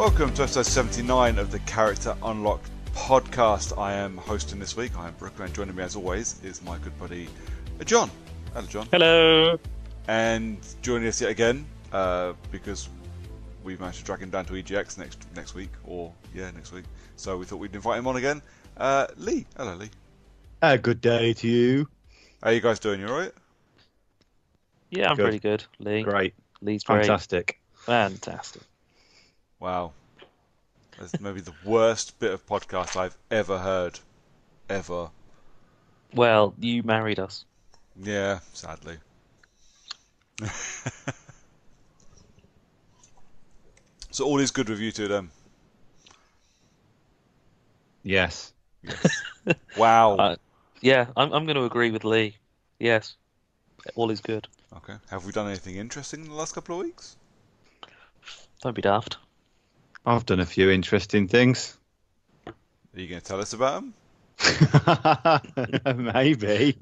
Welcome to episode 79 of the Character Unlock podcast. I am hosting this week. I am Brooker, and joining me as always is my good buddy John. Hello, John. Hello. And joining us yet again because we managed to drag him down to EGX next week, next week. So we thought we'd invite him on again. Lee. Hello, Lee. Good day to you. How are you guys doing? You alright? Yeah, I'm pretty good. Lee. Great. Lee's great. Fantastic. Fantastic. Wow. That's maybe the worst bit of podcast I've ever heard. Ever. Well, you married us. Yeah, sadly. So all is good with you two then? Yes. Wow. Yeah, I'm going to agree with Lee. Yes. All is good. Okay. Have we done anything interesting in the last couple of weeks? Don't be daft. I've done a few interesting things. Are you going to tell us about them? Maybe.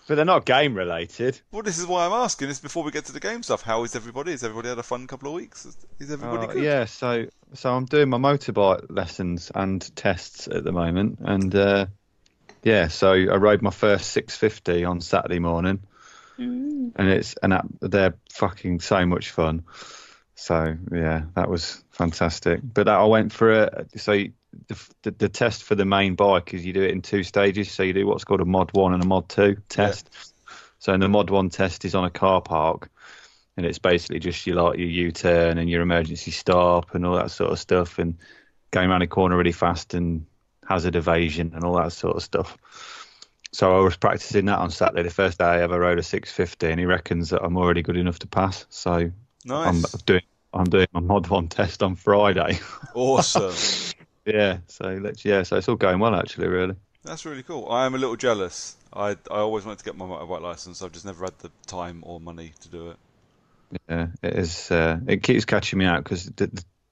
But they're not game related. Well, this is why I'm asking. This before we get to the game stuff. How is everybody? Has everybody had a fun couple of weeks? Is everybody good? Yeah, so I'm doing my motorbike lessons and tests at the moment. And so I rode my first 650 on Saturday morning. And they're fucking so much fun. So yeah, that was fantastic. But I went for the test for the main bike is you do it in two stages. So you do what's called a mod 1 and a mod 2 test. Yeah. So in the mod 1 test is on a car park, and it's basically just your U-turn and your emergency stop and all that sort of stuff, and going around a corner really fast and hazard evasion and all that sort of stuff. So I was practicing that on Saturday, the first day I ever rode a 650, and he reckons that I'm already good enough to pass. So nice. I'm doing my mod 1 test on Friday. Awesome. So it's all going well actually, really. That's really cool. I am a little jealous. I always wanted to get my motorbike license. I've just never had the time or money to do it. Yeah, it is. It keeps catching me out because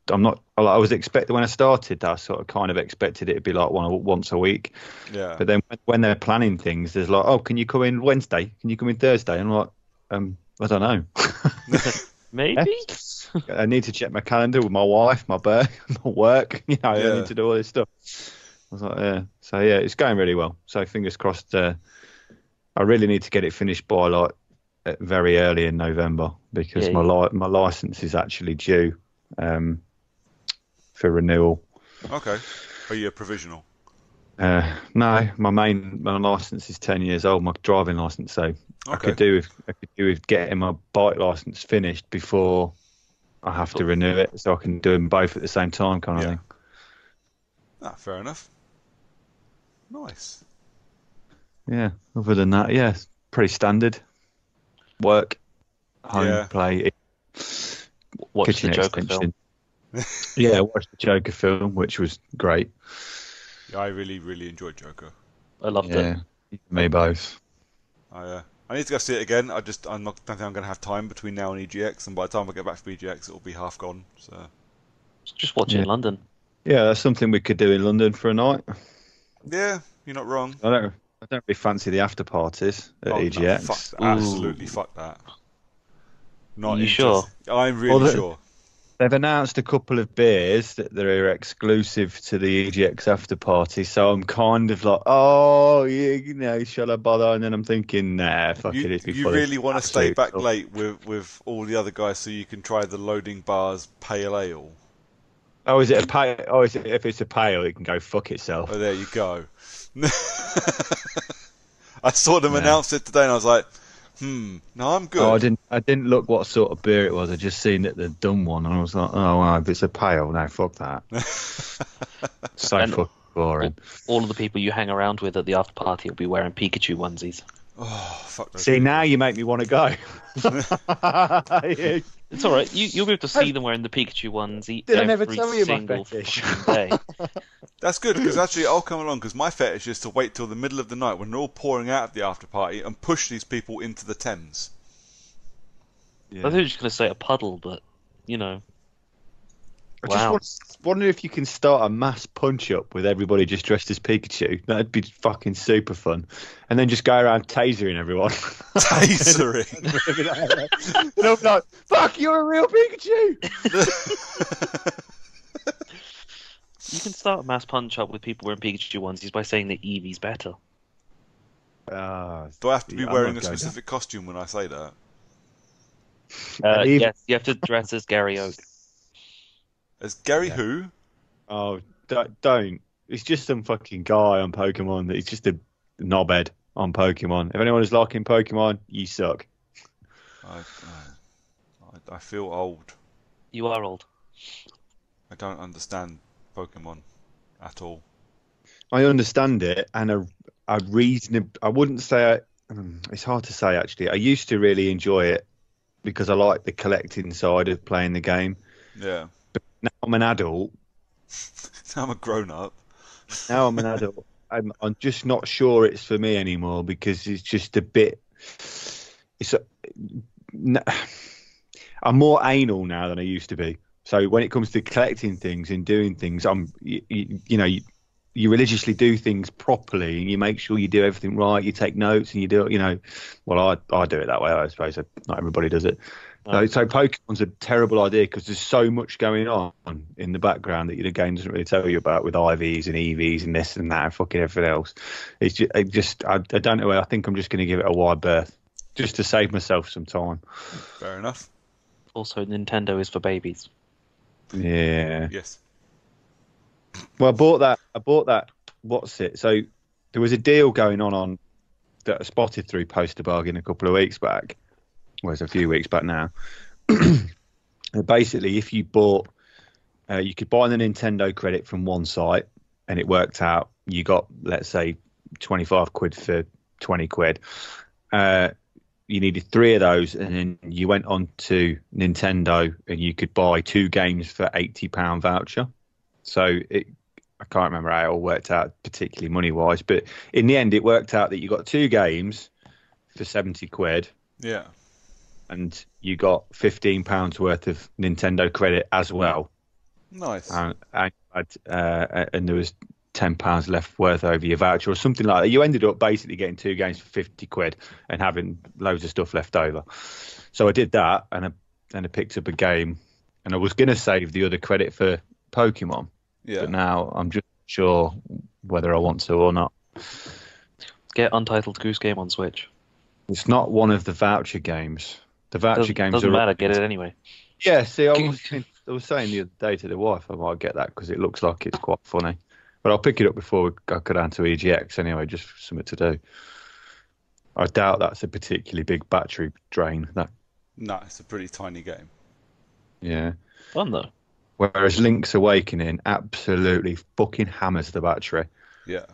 I'm not. I was expecting when I started, I sort of kind of expected it to be like once a week. Yeah. But then when they're planning things, there's like, oh, can you come in Wednesday? Can you come in Thursday? And I'm like, I don't know. Maybe. I need to check my calendar with my wife, my work. I need to do all this stuff. I was like, yeah. So yeah, it's going really well. So fingers crossed. I really need to get it finished by very early in November because my license is actually due for renewal. Okay. Are you a provisional? No, my license is 10 years old. My driving license, so I could do with getting my bike license finished before I have to renew it, so I can do them both at the same time, kind of thing. Fair enough. Nice. Yeah. Other than that, it's pretty standard. Work, home, play, watch kitchen the Joker extension. film. Yeah, watched the Joker film, which was great. Yeah, I really, really enjoyed Joker. I loved it. Me both. I need to go see it again. don't think I'm going to have time between now and EGX, and by the time I get back from EGX, it'll be half gone. So just watch it in London. Yeah, that's something we could do in London for a night. Yeah, you're not wrong. I don't really fancy the after parties at EGX. No, absolutely, fuck that. Not you sure? I'm really sure. They've announced a couple of beers that are exclusive to the EGX after party, so I'm kind of like, shall I bother? And then I'm thinking, nah, fuck it. You really want to stay back late with all the other guys so you can try the Loading Bar's pale ale? Oh, is it a pale? Oh, if it's a pale, it can go fuck itself. Oh, there you go. I saw them announce it today, and I was like, no, I'm good. Oh, I didn't look what sort of beer it was. I just seen that they'd done one, and I was like, oh, wow, if it's a pale, no, fuck that. So fucking boring. All of the people you hang around with at the after party will be wearing Pikachu onesies. Oh, fuck those See, people. now you make me want to go. It's all right. You'll be able to see them wearing the Pikachu onesie Did I every never tell you my single fetish? fucking day. That's good, because actually I'll come along, because my fetish is to wait till the middle of the night when they're all pouring out of the after party and push these people into the Thames. I thought you were just going to say a puddle, but, I just wonder if you can start a mass punch-up with everybody just dressed as Pikachu. That'd be fucking super fun. And then just go around tasering everyone. Tasering? And I'll be like, fuck, you're a real Pikachu! You can start a mass punch-up with people wearing Pikachu onesies by saying that Eevee's better. Do I have to be wearing a specific costume when I say that? Yes, you have to dress as Gary Oak. As Gary who? Oh, don't. He's just some fucking guy on Pokemon. He's just a knobhead on Pokemon. If anyone is liking Pokemon, you suck. I feel old. You are old. I don't understand Pokemon at all. I understand it, and I wouldn't say it's hard to say actually. I used to really enjoy it because I like the collecting side of playing the game. Yeah. But now I'm an adult. Now I'm a grown up. Now I'm an adult. I'm just not sure it's for me anymore because it's just a bit. I'm more anal now than I used to be. So when it comes to collecting things and doing things, you religiously do things properly and you make sure you do everything right. You take notes and you do it, well, I do it that way, I suppose. Not everybody does it. So Pokemon's a terrible idea because there's so much going on in the background that the game doesn't really tell you about with IVs and EVs and this and that and fucking everything else. I don't know. I think I'm just going to give it a wide berth just to save myself some time. Fair enough. Also, Nintendo is for babies. Yeah. Yes. Well, I bought that. What's it? So there was a deal going on that I spotted through Poster Bargain a couple of weeks back. Well, it's a few weeks back now. Basically, if you bought, you could buy the Nintendo credit from one site, and it worked out. You got, let's say, 25 quid for 20 quid. You needed 3 of those, and then you went on to Nintendo, and you could buy 2 games for £80 voucher. So I can't remember how it all worked out, particularly money-wise, but in the end, it worked out that you got 2 games for 70 quid. Yeah. And you got £15 worth of Nintendo credit as well. Nice. And there was £10 left worth over your voucher or something like that. You ended up basically getting 2 games for 50 quid and having loads of stuff left over. So I did that, and I picked up a game, and I was going to save the other credit for Pokemon. Yeah. But now I'm just not sure whether I want to or not. Get Untitled Goose Game on Switch. It's not one of the voucher games. The voucher games doesn't are matter. Get it anyway. Yeah, see, I was saying the other day to the wife I might get that because it looks like it's quite funny. But I'll pick it up before I go down to EGX anyway, just for something to do. I doubt that's a particularly big battery drain. No, it's a pretty tiny game. Yeah. Fun though. Whereas Link's Awakening absolutely fucking hammers the battery. Yeah.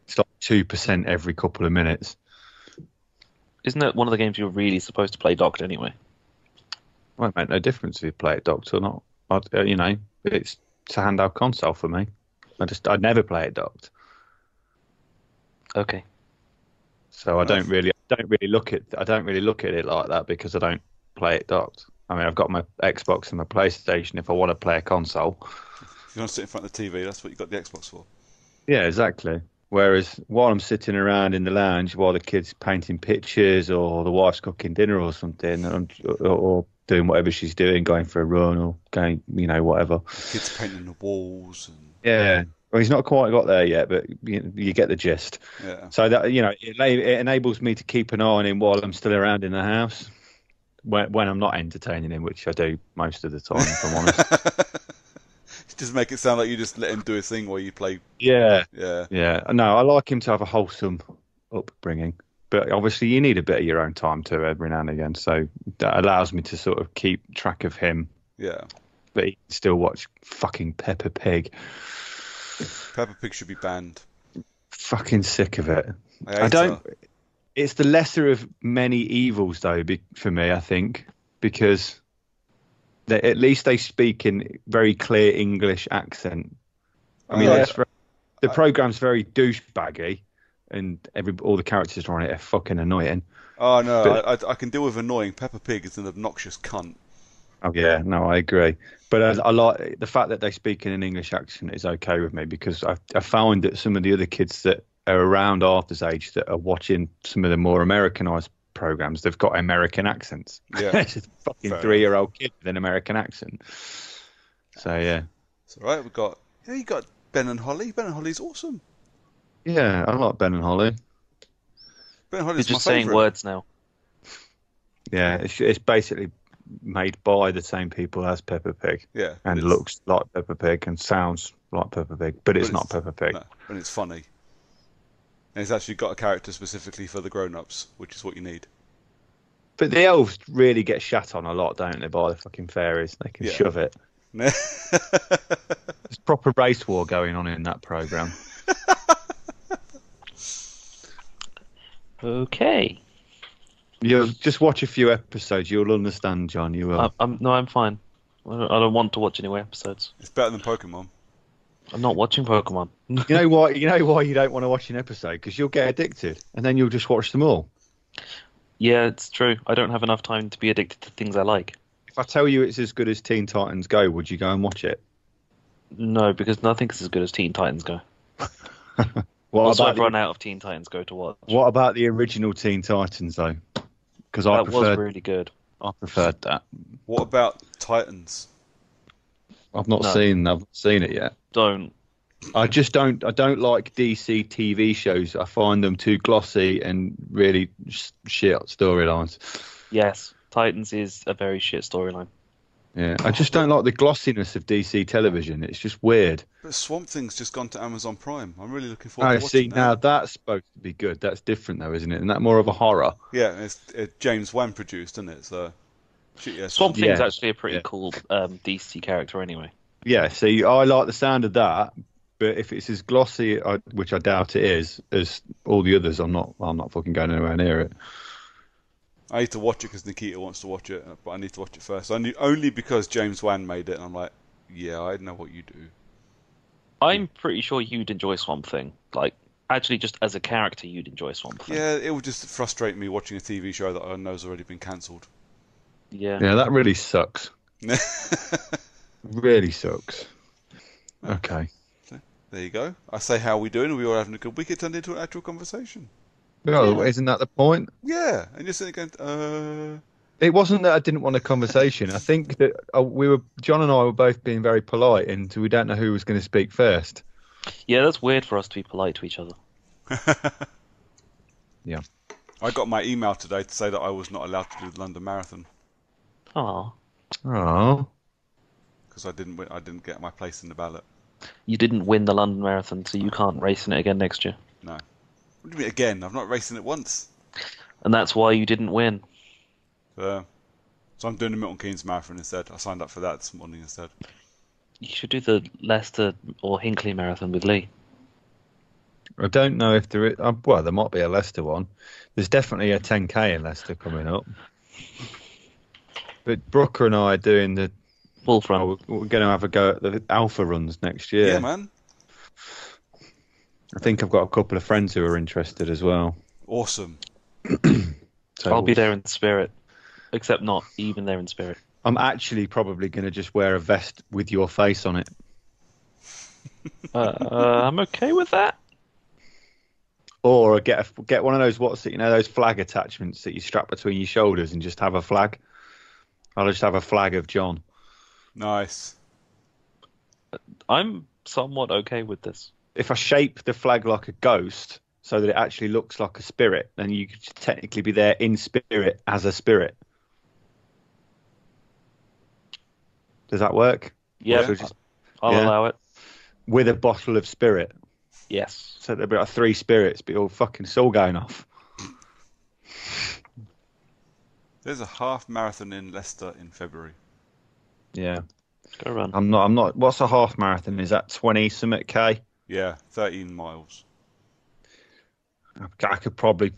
It's like 2% every couple of minutes. Isn't it one of the games you're really supposed to play docked anyway? Well, it make no difference if you play it docked or not. It's a handheld console for me. I'd never play it docked. Okay. So I don't really look at it like that because I don't play it docked. I mean, I've got my Xbox and my PlayStation if I want to play a console. If you want to sit in front of the TV, that's what you've got the Xbox for. Yeah, exactly. Whereas while I'm sitting around in the lounge while the kid's painting pictures or the wife's cooking dinner or something, or doing whatever she's doing, going for a run or going, whatever. The kid's painting the walls. Yeah. Well, he's not quite got there yet, but you get the gist. Yeah. So that it enables me to keep an eye on him while I'm still around in the house. When I'm not entertaining him, which I do most of the time, if I'm honest. Just make it sound like you just let him do his thing while you play. Yeah. Yeah. Yeah. No, I like him to have a wholesome upbringing. But obviously you need a bit of your own time too every now and again. So that allows me to sort of keep track of him. Yeah. But he can still watch fucking Peppa Pig. Peppa Pig should be banned. Fucking sick of it. I don't. It's the lesser of many evils, though, for me, I think, because at least they speak in very clear English accent. I mean, the program's very douchebaggy, and all the characters on it are fucking annoying. Oh no, but I can deal with annoying. Peppa Pig is an obnoxious cunt. Oh yeah, no, I agree. But I like the fact that they speak in an English accent is okay with me because I found that some of the other kids that are around Arthur's age that are watching some of the more Americanized programs, they've got American accents. Yeah. It's a fucking Fair 3-year-old kid with an American accent. So yeah, It's all right. You got Ben and Holly. Ben and Holly's awesome. yeah, I like Ben and Holly. Ben and You're Holly's my just saying favourite. words now. Yeah, it's basically made by the same people as Peppa Pig. Yeah. And looks like Peppa Pig and sounds like Peppa Pig, but it's not Peppa Pig. No, and it's funny. And it's actually got a character specifically for the grown-ups, which is what you need. But the elves really get shat on a lot, don't they, by the fucking fairies? They can shove it. There's proper race war going on in that programme. Okay. You'll just watch a few episodes, you'll understand, John. You will. I'm fine. I don't want to watch any more episodes. It's better than Pokemon. I'm not watching Pokemon. You know why? You know why you don't want to watch an episode? Because you'll get addicted, and then you'll just watch them all. Yeah, it's true. I don't have enough time to be addicted to things I like. If I tell you it's as good as Teen Titans Go, would you go and watch it? No, because nothing's as good as Teen Titans Go. What I've run out of Teen Titans Go to watch. What about the original Teen Titans though? Because That was really good. I preferred that. What about Titans? I've not No. seen it yet. Don't. I don't like DC TV shows. I find them too glossy and really shit storylines. Yes, Titans is a very shit storyline. Yeah, I just don't like the glossiness of DC television. It's just weird. But Swamp Thing's just gone to Amazon Prime. I'm really looking forward to Oh, watching see, that. now that's supposed to be good. That's different though, isn't it? And that more of a horror. Yeah, it's James Wan produced, isn't it? So, yeah, Swamp Thing's Yeah. actually a pretty Yeah. cool DC character anyway. Yeah, see, I like the sound of that, but if it's as glossy, which I doubt it is, as all the others, I'm not fucking going anywhere near it. I need to watch it because Nikita wants to watch it, but I need to watch it first. Only because James Wan made it, and I'm like, yeah, I know what you do. I'm pretty sure you'd enjoy Swamp Thing. Like, actually, just as a character, you'd enjoy Swamp Thing. Yeah, it would just frustrate me watching a TV show that I know has already been cancelled. Yeah. Yeah, that really sucks. Really sucks. Okay. There you go. I say, how are we doing? Are we all having a good week? It turned into an actual conversation. Well, isn't that the point? Yeah, and you're sitting going, It wasn't that I didn't want a conversation. I think that John and I were both being very polite, and we don't know who was going to speak first. Yeah, that's weird for us to be polite to each other. Yeah. I got my email today to say that I was not allowed to do the London Marathon Oh, Oh. because I didn't get my place in the ballot. you didn't win the London Marathon, so you can't race in it again next year. No. What do you mean again? I've not raced in it once. And that's why you didn't win. So I'm doing the Milton Keynes Marathon instead. I signed up for that this morning instead. You should do the Leicester or Hinckley Marathon with Lee. I don't know if there is. Well, there might be a Leicester one. There's definitely a 10K in Leicester coming up. But Brooker and I are doing the. Full front. We're going to have a go at the Alpha runs next year. Yeah, man. I think I've got a couple of friends who are interested as well. Awesome. So I'll be there in spirit. Except not even there in spirit. I'm actually probably going to just wear a vest with your face on it. I'm okay with that. Or get one of those those flag attachments that you strap between your shoulders and just have a flag. I'll just have a flag of John. Nice. I'm somewhat okay with this. If I shape the flag like a ghost so that it actually looks like a spirit, then you could technically be there in spirit as a spirit. Does that work? Yeah, So just I'll yeah. allow it. with a bottle of spirit. Yes. So there'll be like 3 spirits, but all fucking it's all going off. There's a half marathon in Leicester in February. Yeah. Go run. I'm not. What's a half marathon? Is that 20 something K? Yeah, 13 miles. I could probably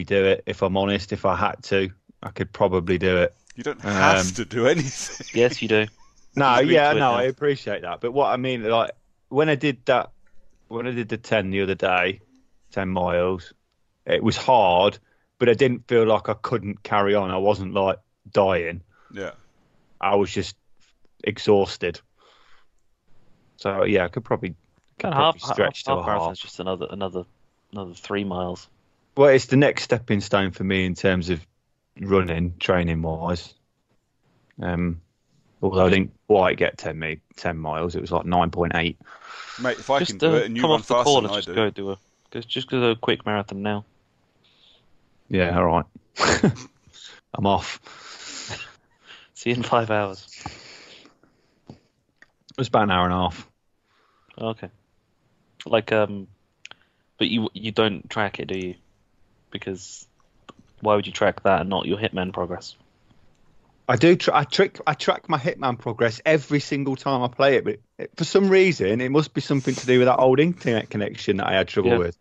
do it if I'm honest. If I had to, I could probably do it. You don't have to do anything. Yes, you do. No, Agree yeah, to it no, now. I appreciate that. But what I mean, like when I did the 10 the other day, 10 miles, it was hard, but I didn't feel like I couldn't carry on. I wasn't like dying. Yeah. I was just exhausted. So yeah, I could probably stretch to a marathon's half. just another 3 miles. Well, it's the next stepping stone for me in terms of running, training wise. Although I didn't quite get 10 miles, it was like 9.8. Mate, if I Just can do it and you come run off the faster call than and I just do. just do a quick marathon now. Yeah, all right. I'm off. See you in 5 hours. It was about an hour and a half. Okay. Like but you don't track it, do you? Because why would you track that and not your Hitman progress? I do. I track my Hitman progress every single time I play it, but for some reason, it must be something to do with that old internet connection that I had trouble with.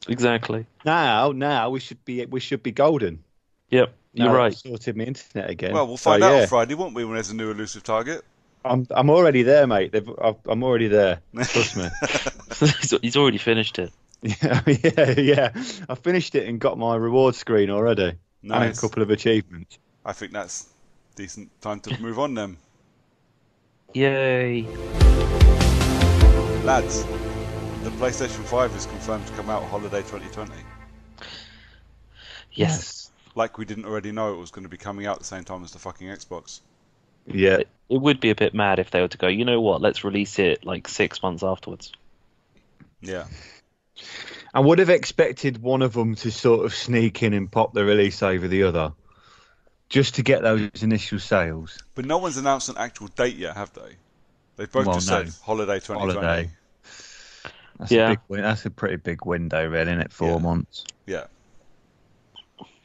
Exactly. Now we should be golden. Yep, you're right. I've sorted my internet again. Well, we'll find out on Friday, won't we, when there's a new elusive target? I'm already there, mate. I'm already there. Trust me. He's already finished it. Yeah. I finished it and got my reward screen already. Nice. And a couple of achievements. I think that's decent time to move on then. Yay. Lads, the PlayStation 5 is confirmed to come out holiday 2020. Yes. Like we didn't already know it was going to be coming out at the same time as the fucking Xbox. Yeah. It would be a bit mad if they were to go, you know what, let's release it like 6 months afterwards. Yeah. I would have expected one of them to sort of sneak in and pop the release over the other, just to get those initial sales. But no one's announced an actual date yet, have they? They've both just said holiday 2020. Holiday. That's a pretty big window, really, isn't it? 4 months. Yeah.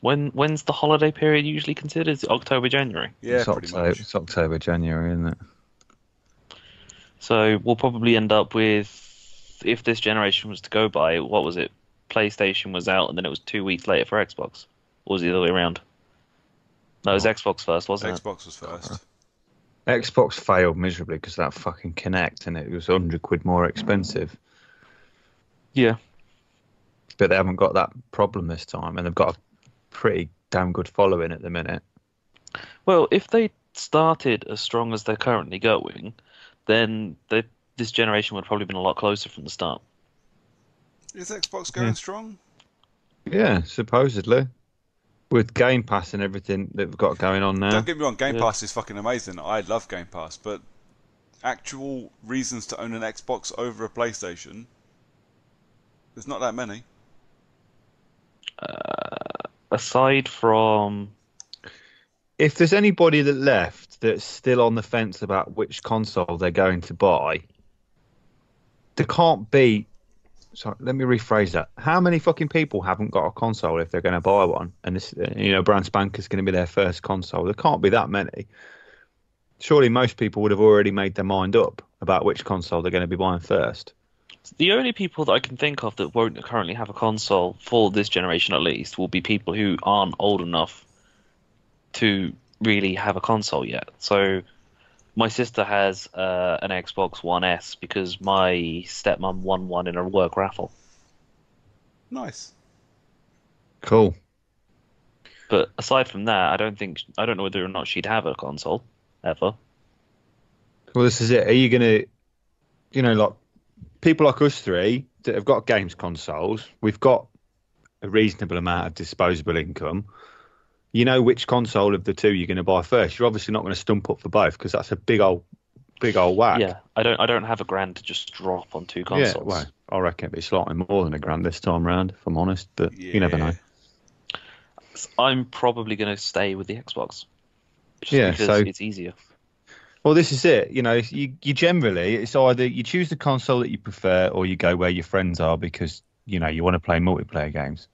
When's the holiday period usually considered? Is it October, January? Yeah, pretty much. It's October, January, isn't it? So we'll probably end up with, if this generation was to go by, what was it? PlayStation was out and then it was 2 weeks later for Xbox. Or was it the other way around? No, it was Xbox first, wasn't it? Xbox was first. Xbox failed miserably because of that fucking Kinect, and it was £100 more expensive. Yeah. But they haven't got that problem this time, and they've got a pretty damn good following at the minute. Well, if they started as strong as they're currently going, then this generation would have probably been a lot closer from the start. Is Xbox going strong? Yeah, supposedly. With Game Pass and everything they've got going on now. Don't get me wrong, Game Pass is fucking amazing. I love Game Pass, but actual reasons to own an Xbox over a PlayStation, there's not that many. Aside from... If there's anybody that left that's still on the fence about which console they're going to buy, there can't be... Sorry, let me rephrase that. How many fucking people haven't got a console if they're going to buy one? And this, brand spanker's going to be their first console. There can't be that many. Surely most people would have already made their mind up about which console they're going to be buying first. The only people that I can think of that won't currently have a console for this generation at least will be people who aren't old enough to really have a console yet. So my sister has an Xbox One S because my stepmom won one in a work raffle. Nice. Cool. But aside from that, I don't know whether or not she'd have a console ever. Well, this is it. Are you going to, like, people like us three that have got games consoles, we've got a reasonable amount of disposable income. You know which console of the two you're going to buy first. You're obviously not going to stump up for both because that's a big old whack. Yeah, I don't have £1,000 to just drop on two consoles. Yeah, well, I reckon it'd be slightly more than £1,000 this time round, if I'm honest. But you never know. I'm probably going to stay with the Xbox. Because it's easier. Well, this is it. You generally, it's either you choose the console that you prefer or you go where your friends are because, you want to play multiplayer games.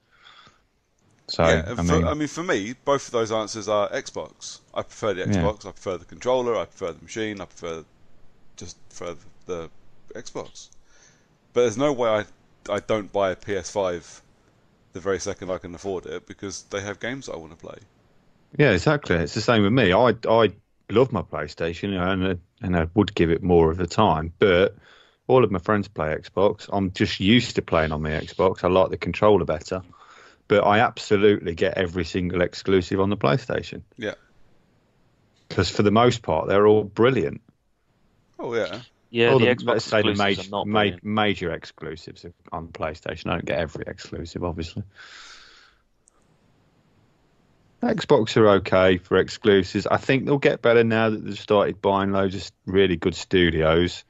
So, yeah, for me, both of those answers are Xbox. I prefer the Xbox. I prefer the controller. I prefer the machine. I prefer the Xbox. But there's no way I don't buy a PS5 the very second I can afford it because they have games that I want to play. Yeah, exactly. It's the same with me. I love my PlayStation, and I would give it more of the time. But all of my friends play Xbox. I'm just used to playing on the Xbox. I like the controller better. But I absolutely get every single exclusive on the PlayStation. Yeah. Because for the most part, they're all brilliant. Oh yeah. Yeah, All the the, Xbox let's say the exclusives are not brilliant. major exclusives on PlayStation. I don't get every exclusive, obviously. Xbox are okay for exclusives. I think they'll get better now that they've started buying loads of really good studios.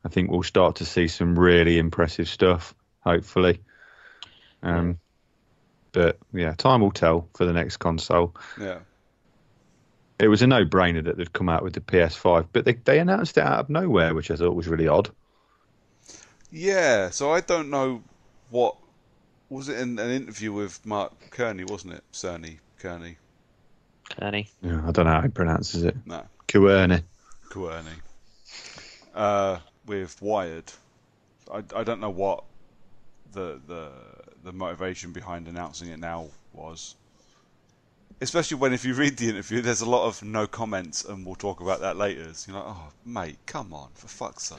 I think we'll start to see some really impressive stuff, hopefully. But yeah, time will tell for the next console. Yeah. It was a no-brainer that they'd come out with the PS5, but they announced it out of nowhere, which I thought was really odd. Yeah, so I don't know what... Was it in an interview with Mark Kearney, wasn't it? Kearney. Yeah, I don't know how he pronounces it. No. Kearney. With Wired. I don't know what the motivation behind announcing it now was. Especially when, if you read the interview, there's a lot of no comments, and we'll talk about that later. So you're like, oh, mate, come on, for fuck's sake.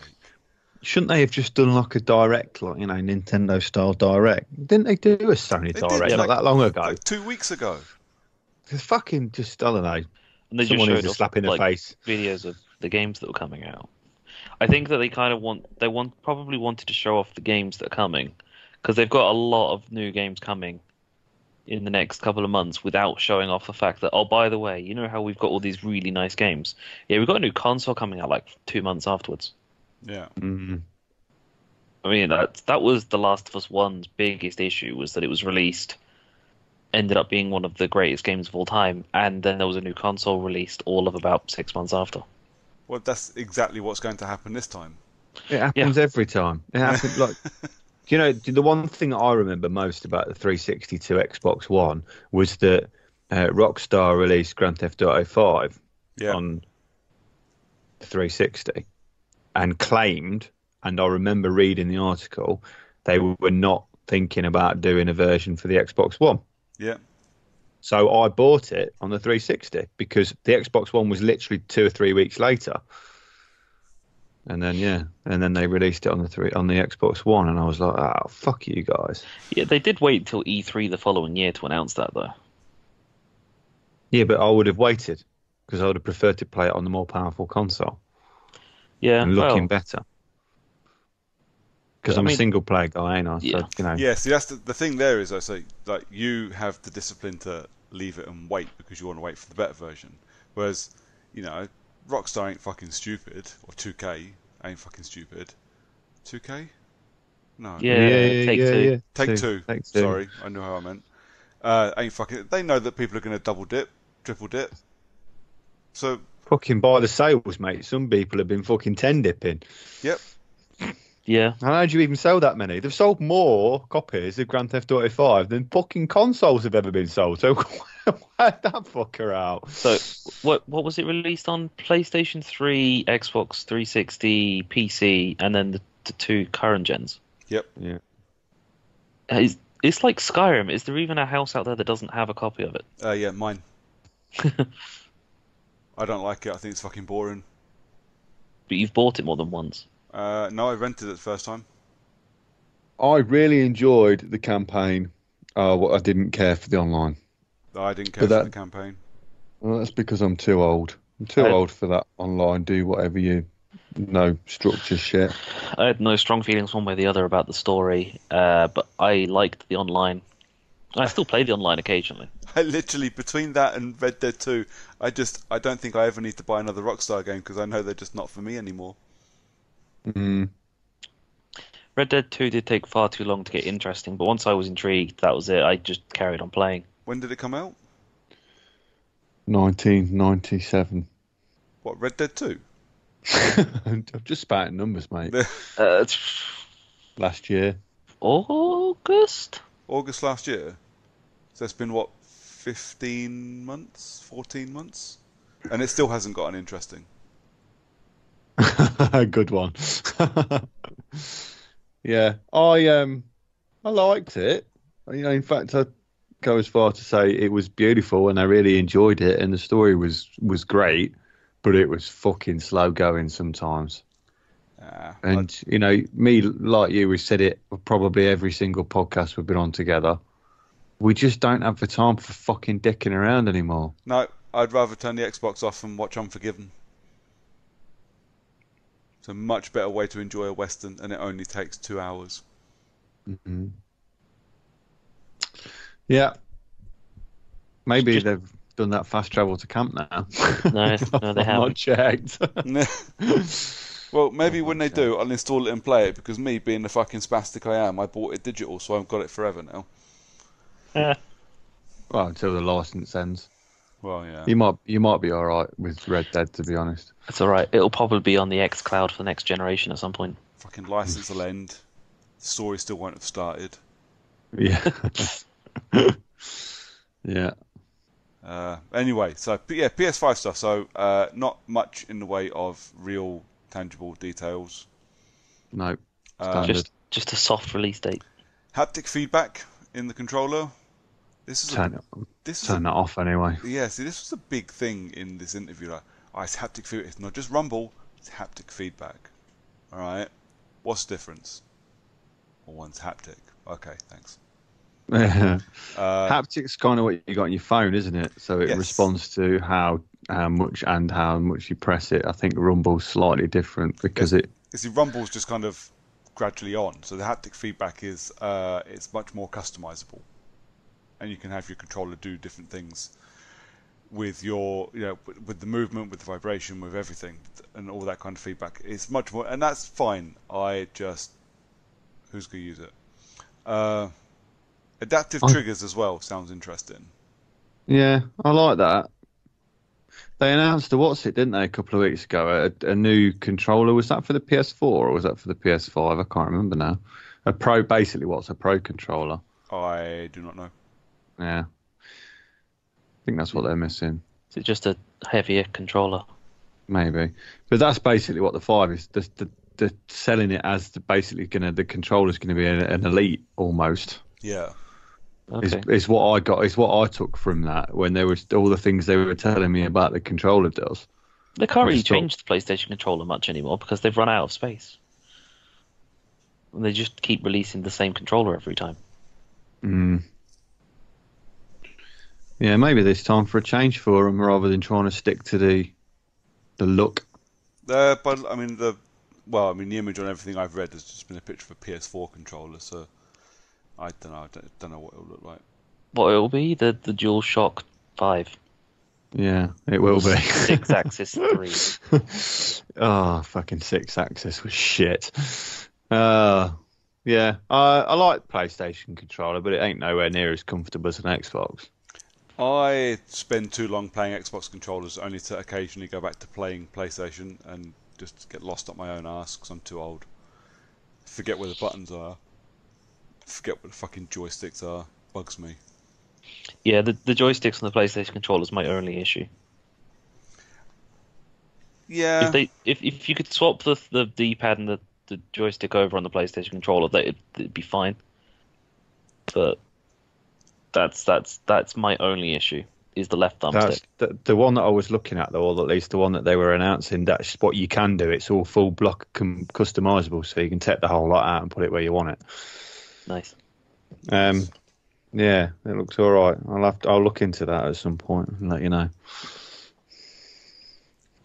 Shouldn't they have just done like a direct, like, Nintendo style direct? Didn't they do a Sony direct not that long ago? Like 2 weeks ago. It's fucking just, I don't know. And they Someone just needs showed a slap in the face. videos of the games that were coming out. I think that they probably wanted to show off the games that are coming, because they've got a lot of new games coming in the next couple of months without showing off the fact that, oh, by the way, you know how we've got all these really nice games? Yeah, we've got a new console coming out like 2 months afterwards. Yeah. Mm-hmm. I mean, that was The Last of Us 1's biggest issue, was that it was released, ended up being one of the greatest games of all time, and then there was a new console released all of about 6 months after. Well, that's exactly what's going to happen this time. It happens every time. It happens like... the one thing that I remember most about the 360 to Xbox One was that Rockstar released Grand Theft Auto 5 on the 360 and claimed, and I remember reading the article, they were not thinking about doing a version for the Xbox One. Yeah. So I bought it on the 360 because the Xbox One was literally 2 or 3 weeks later. And then they released it on the Xbox One, and I was like, "Oh, fuck you guys!" Yeah, they did wait till E3 the following year to announce that, though. Yeah, but I would have waited because I would have preferred to play it on the more powerful console. Yeah, and looking better. Because I'm a single player guy, ain't I? Yeah. So, Yeah. See, that's the thing. There is, I say, like you have the discipline to leave it and wait because you want to wait for the better version, whereas, Rockstar ain't fucking stupid, or 2K ain't fucking stupid. 2K? No. Yeah, Take two. Sorry, I knew how I meant. Ain't fucking. They know that people are going to double dip, triple dip. So fucking by the sales, mate. Some people have been fucking 10 dipping. Yep. Yeah. And how do you even sell that many? They've sold more copies of Grand Theft Auto 5 than fucking consoles have ever been sold. So why'd that fucker out? So what was it released on? PlayStation 3, Xbox 360, PC, and then the 2 current gens? Yep. Yeah. It's like Skyrim. Is there even a house out there that doesn't have a copy of it? Yeah, mine. I don't like it. I think it's fucking boring. But you've bought it more than once. No, I rented it the first time. I really enjoyed the campaign. I didn't care for the online. I didn't care for the campaign. Well, that's because I'm too old. I'm too old for that online. Do whatever you... No structure shit. I had no strong feelings one way or the other about the story, but I liked the online. I still play the online occasionally. I literally, between that and Red Dead 2, I don't think I ever need to buy another Rockstar game because I know they're just not for me anymore. Mm. Red Dead 2 did take far too long to get interesting, but once I was intrigued, that was it. I just carried on playing. When did it come out? 1997. What, Red Dead 2? I'm just spouting numbers, mate. Last year. August last year? So it's been, what, 15 months? 14 months? And it still hasn't gotten interesting. Good one. Yeah, I liked it. In fact, I'd go as far to say it was beautiful, and I really enjoyed it, and the story was great, but it was fucking slow going sometimes. And me, like you, we said it probably every single podcast we've been on together. We just don't have the time for fucking dicking around anymore. No, I'd rather turn the Xbox off and watch Unforgiven. It's a much better way to enjoy a Western, and it only takes 2 hours. Mm-hmm. Yeah. Maybe they've done that fast travel to camp now. No, they haven't. Not checked. Well, maybe when they do, I'll install it and play it, because me, being the fucking spastic I am, I bought it digital, so I've got it forever now. Yeah. Well, until the license ends. Well, yeah. You might be all right with Red Dead, to be honest. It's all right. It'll probably be on the X Cloud for the next generation at some point. Fucking license will end. The story still won't have started. Yeah. Yeah. Anyway, so yeah, PS5 stuff. So not much in the way of real tangible details. No. Standard. Just a soft release date. Haptic feedback in the controller. Turn that off anyway. Yeah, see, this was a big thing in this interview. Like, it's haptic feedback. It's not just rumble. It's haptic feedback. All right. What's the difference? Well, one's haptic. Okay, thanks. Haptic's kind of what you got on your phone, isn't it? So it responds to how much you press it. I think Rumble's slightly different because You see, Rumble's just kind of gradually on. So the haptic feedback is it's much more customizable, and you can have your controller do different things with your, with the movement, with the vibration, with everything, and all that kind of feedback. It's much more, and that's fine. Who's gonna use it? Adaptive triggers as well sounds interesting. Yeah, I like that. They announced didn't they, a couple of weeks ago? A new controller. Was that for the PS4 or was that for the PS5? I can't remember now. Basically, what's a Pro controller? I do not know. Yeah, I think that's what they're missing. Is it just a heavier controller? Maybe, but that's basically what the 5 is. They're selling it as the controller's gonna be an Elite almost. Yeah. Okay. Is what I got. Is what I took from that when there was all the things they were telling me about the controller does. They can't really change the PlayStation controller much anymore because they've run out of space. And they just keep releasing the same controller every time. Yeah, maybe there's time for a change for them rather than trying to stick to the look. But I mean the image on everything I've read has just been a picture of a PS4 controller, so. I don't know. I don't know what it'll look like. What it'll be? The DualShock 5. Yeah, it will be. 6-axis 3. Oh, fucking 6-axis was shit. Yeah, I like PlayStation controller, but it ain't nowhere near as comfortable as an Xbox. I spend too long playing Xbox controllers only to occasionally go back to playing PlayStation and just get lost up my own arse because I'm too old. Forget where the buttons are. Forget what the fucking joysticks are. Bugs me. Yeah, the joysticks on the PlayStation controller is my only issue. Yeah. If you could swap the D-pad and the joystick over on the PlayStation controller, it'd be fine. But that's my only issue. Is the left thumbstick. The one that I was looking at, though, or at least the one that they were announcing. That's what you can do. It's all full block customizable, so you can take the whole lot out and put it where you want it. Nice. Yeah, it looks all right. I'll look into that at some point and let you know.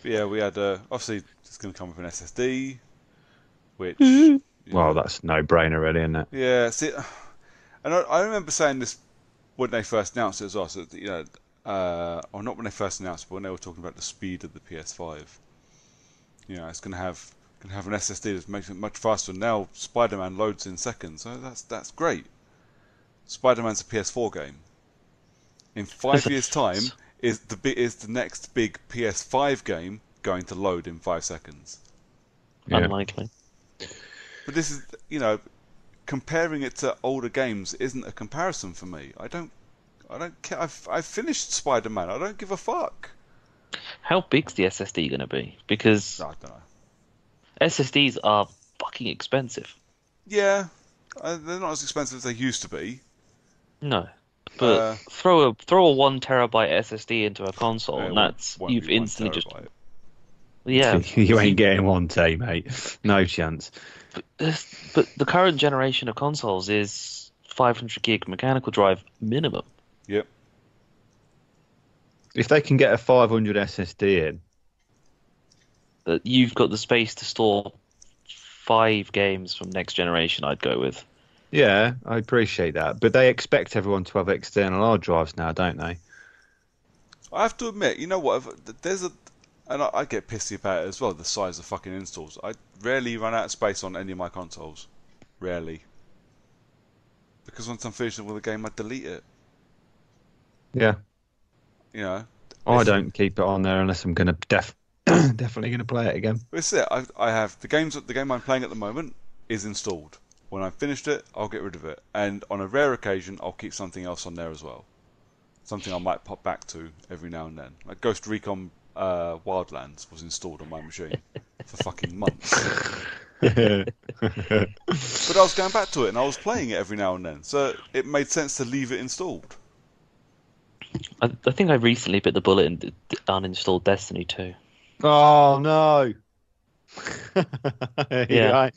But yeah, we had obviously it's going to come with an SSD, which well, that's no brainer, really, isn't it? Yeah. See, and I remember saying this when they first announced it as well. So or not when they first announced it, but when they were talking about the speed of the PS5. It's going to have an SSD that makes it much faster. Now Spider-Man loads in seconds, so that's great. Spider-Man's a PS4 game. In 5 years' time, is the next big PS5 game going to load in 5 seconds? Yeah. Unlikely. But this is, comparing it to older games isn't a comparison for me. I don't care. I've finished Spider-Man. I don't give a fuck. How big's the SSD going to be? Because I don't know. SSDs are fucking expensive. Yeah, they're not as expensive as they used to be. No, but throw a 1 terabyte SSD into a console, and you've instantly just. Yeah, you ain't getting 1 T, mate. No chance. But the current generation of consoles is 500 gig mechanical drive minimum. Yep. If they can get a 500 SSD in, That you've got the space to store 5 games from next generation, I'd go with. yeah, I appreciate that. But they expect everyone to have external hard drives now, don't they? I have to admit, you know what? And I get pissy about it as well. The size of fucking installs. I rarely run out of space on any of my consoles. Rarely. Because once I'm finished with a game, I delete it. Yeah. You know. I don't keep it on there unless I'm going to definitely going to play it again. That's it. I have the game I'm playing at the moment is installed. When I've finished it, I'll get rid of it. And on a rare occasion, I'll keep something else on there as well. Something I might pop back to every now and then. Like Ghost Recon Wildlands was installed on my machine for fucking months. But I was going back to it and I was playing it every now and then. So it made sense to leave it installed. I think I recently bit the bullet and uninstalled Destiny 2. Oh, no. Yeah. Right.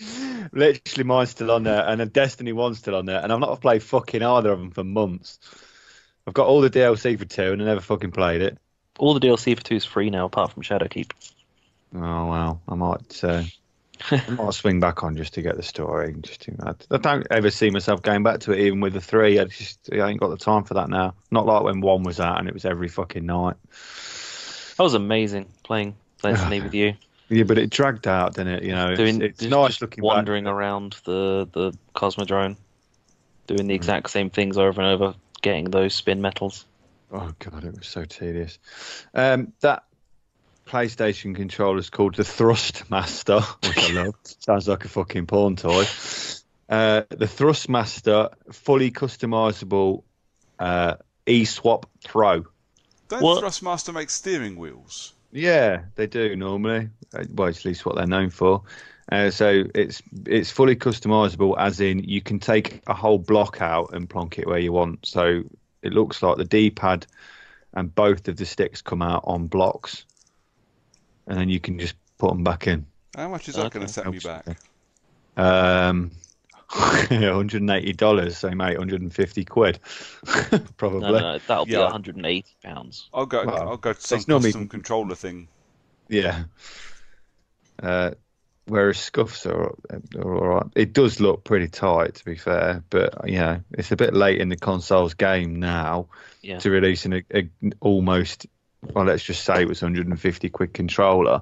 Literally, mine's still on there, and a Destiny 1's still on there, and I've not played fucking either of them for months. I've got all the DLC for 2, and I never fucking played it. All the DLC for 2 is free now, apart from Shadowkeep. Oh, well, I might swing back on just to get the story. I don't ever see myself going back to it, even with the 3. I ain't got the time for that now. Not like when 1 was out, and it was every fucking night. That was amazing, playing Destiny with you. Yeah, but it dragged out, didn't it? You know, it's nice looking wandering back. around the Cosmodrome, doing the exact same things over and over, getting those spin metals. Oh god, it was so tedious. That PlayStation controller is called the Thrustmaster, which I love. Sounds like a fucking porn toy. The Thrustmaster, fully customizable eSwap Pro. Don't Thrustmaster make steering wheels? Yeah, they do normally. Well, it's at least what they're known for. So it's fully customizable, as in you can take a whole block out and plonk it where you want. So it looks like the D-pad and both of the sticks come out on blocks, and then you can just put them back in. How much is that going to set me back? $180, so mate, 150 quid, probably. No, that'll be £180. I'll go to some custom controller thing. Yeah. Whereas scuffs are all right. It does look pretty tight, to be fair, but it's a bit late in the console's game now to release an almost, well, let's just say it was 150 quid controller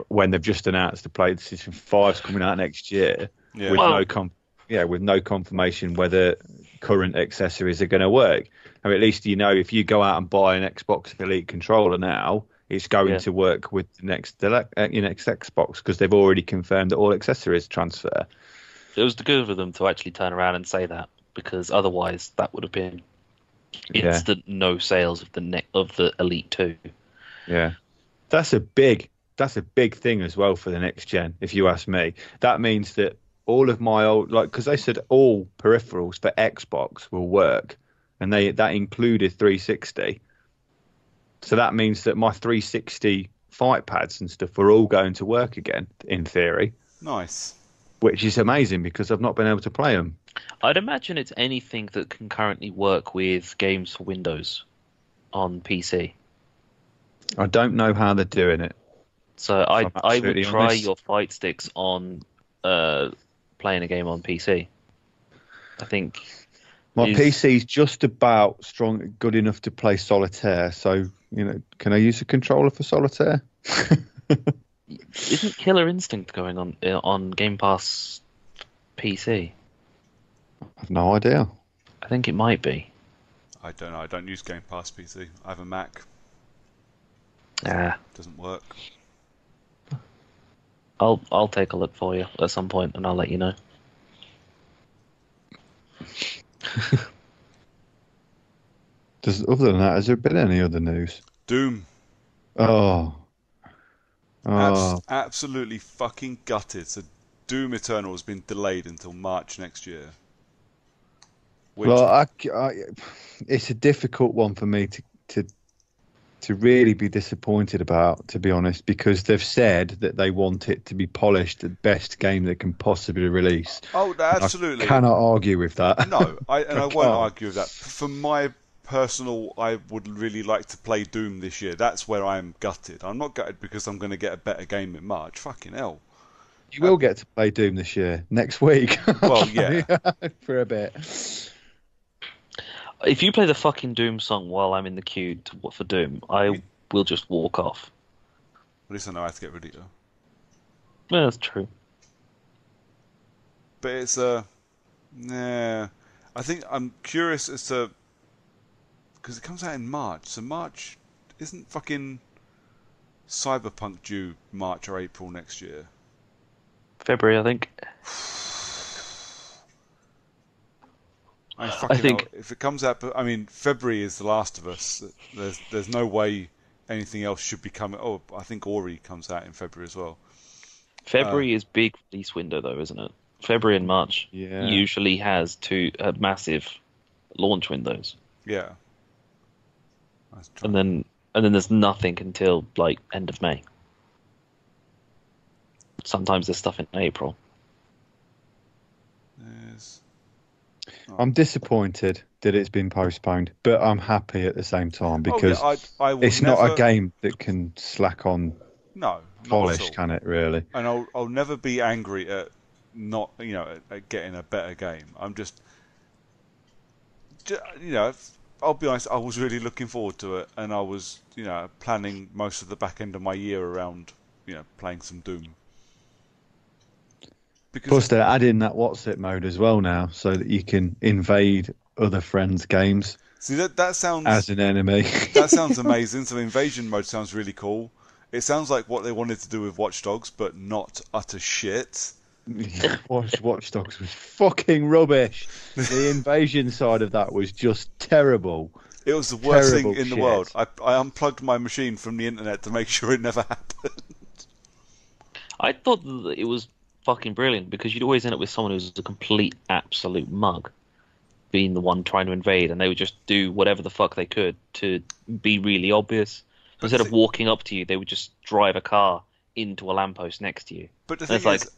when they've just announced the PlayStation 5's coming out next year with no confirmation whether current accessories are going to work. I mean, at least if you go out and buy an Xbox Elite controller now, it's going to work with the next Xbox, because they've already confirmed that all accessories transfer. It was good of them to actually turn around and say that, because otherwise that would have been instant no sales of the Elite 2. Yeah, that's a big thing as well for the next gen, if you ask me. That means that all of my old, because they said all peripherals for Xbox will work, and that included 360. So that means that my 360 fight pads and stuff are all going to work again, in theory. Nice. Which is amazing, because I've not been able to play them. I'd imagine it's anything that can currently work with games for Windows on PC. I don't know how they're doing it. So I would try your fight sticks on playing a game on PC. I think my PC's just about good enough to play solitaire. So can I use a controller for solitaire? Isn't Killer Instinct going on Game Pass PC? I have no idea. I think it might be. I don't know. I don't use Game Pass PC. I have a Mac. It doesn't work. I'll take a look for you at some point, and I'll let you know. Other than that, has there been any other news? Doom. Oh. Absolutely fucking gutted. So Doom Eternal has been delayed until March next year. Well, it's a difficult one for me to really be disappointed about, to be honest, because they've said that they want it to be polished, the best game they can possibly release. Oh, absolutely. I cannot argue with that. No, I won't argue with that. For my personal, I would really like to play Doom this year. That's where I'm gutted. I'm not gutted because I'm going to get a better game in March. Fucking hell. You will get to play Doom this year, next week. Well, yeah. For a bit. If you play the fucking Doom song while I'm in the queue for Doom, I will just walk off. At least I know how to get rid of you. Yeah, that's true. But it's nah. I think I'm curious as to, because it comes out in March. So March isn't fucking Cyberpunk due March or April next year? February, I think. I think if it comes out, I mean, February is The Last of Us. There's no way anything else should be coming. Oh, I think Ori comes out in February as well. February is big release window though, isn't it? February and March usually has two massive launch windows. Yeah. And then there's nothing until like end of May. Sometimes there's stuff in April. I'm disappointed that it's been postponed, but I'm happy at the same time because it's not a game that can slack on polish, can it? Really? And I'll never be angry at not, at getting a better game. I'm just I'll be honest. I was really looking forward to it, and I was, planning most of the back end of my year around, playing some Doom. Plus, they're adding that What's It mode as well now, so that you can invade other friends' games. See, that sounds as an enemy. That sounds amazing. So invasion mode sounds really cool. It sounds like what they wanted to do with Watch Dogs, but not utter shit. Watch Dogs was fucking rubbish. The invasion side of that was just terrible. It was the worst thing in the world. I unplugged my machine from the internet to make sure it never happened. I thought that it was fucking brilliant because you'd always end up with someone who's a complete absolute mug being the one trying to invade, and they would just do whatever the fuck they could to be really obvious. Instead of walking up to you, they would just drive a car into a lamppost next to you. But the thing is,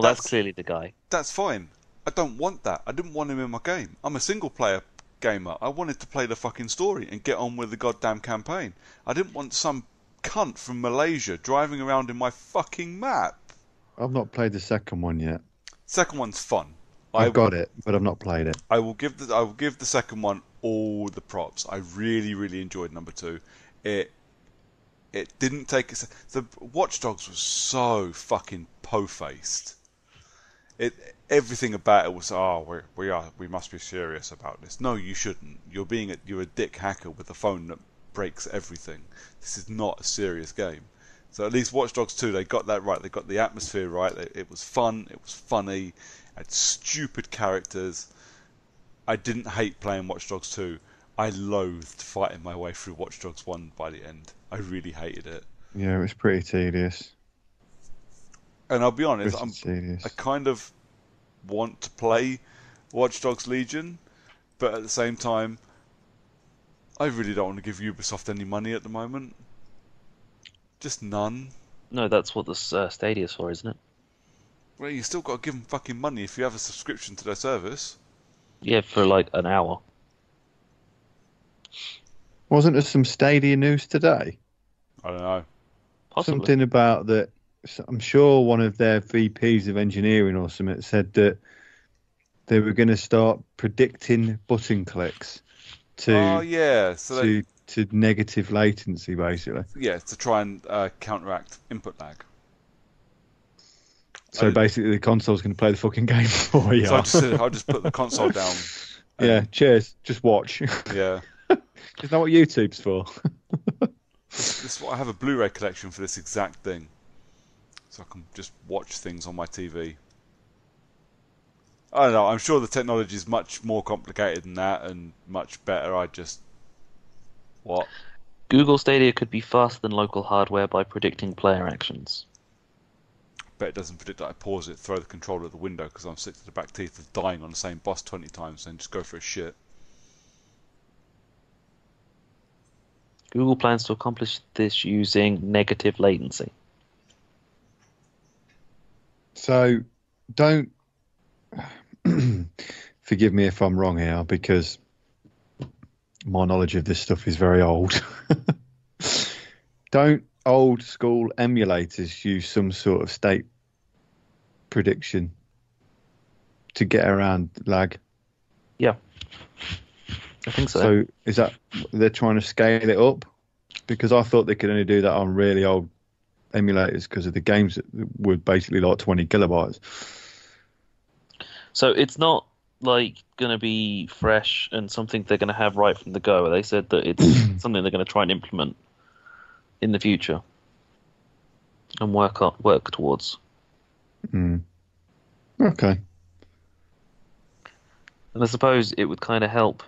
that's clearly the guy. That's fine. I don't want that. I didn't want him in my game. I'm a single player gamer. I wanted to play the fucking story and get on with the goddamn campaign. I didn't want some cunt from Malaysia driving around in my fucking map. I've not played the second one yet. Second one's fun. I've got it, but I've not played it. I will give the second one all the props. I really, really enjoyed number 2. It didn't take the Watch Dogs was so fucking po-faced. Everything about it was we must be serious about this. No, you shouldn't. You're a dick hacker with a phone that breaks everything. This is not a serious game. So at least Watch Dogs 2, they got that right. They got the atmosphere right. It was fun. It was funny. It had stupid characters. I didn't hate playing Watch Dogs 2. I loathed fighting my way through Watch Dogs 1 by the end. I really hated it. Yeah, it was pretty tedious. And I'll be honest, I kind of want to play Watch Dogs Legion, but at the same time, I really don't want to give Ubisoft any money at the moment. Just none. No, that's what the Stadia's for, isn't it? Well, you still got to give them fucking money if you have a subscription to their service. Yeah, for like an hour. Wasn't there some Stadia news today? I don't know. Possibly. Something about that. I'm sure one of their VPs of engineering or something said that they were going to start predicting button clicks to negative latency, basically. Yeah, to try and counteract input lag. So basically, the console's going to play the fucking game for you. So I'll just put the console down. Yeah, cheers. Just watch. Yeah. Isn't that what YouTube's for? I have a Blu-ray collection for this exact thing. So I can just watch things on my TV. I don't know, I'm sure the technology is much more complicated than that and much better. What? Google Stadia could be faster than local hardware by predicting player actions. Bet it doesn't predict that I pause it, throw the controller at the window because I'm sick to the back teeth of dying on the same boss 20 times and just go for a shit. Google plans to accomplish this using negative latency. So, don't forgive me if I'm wrong here, because my knowledge of this stuff is very old. Don't old school emulators use some sort of state prediction to get around lag? Yeah, I think so. So is that they're trying to scale it up? Because I thought they could only do that on really old emulators because of the games that were basically like 20 kilobytes. So it's not like going to be fresh and something they're going to have right from the go. They said that it's something they're going to try and implement in the future and work towards. Okay. And I suppose it would kind of help.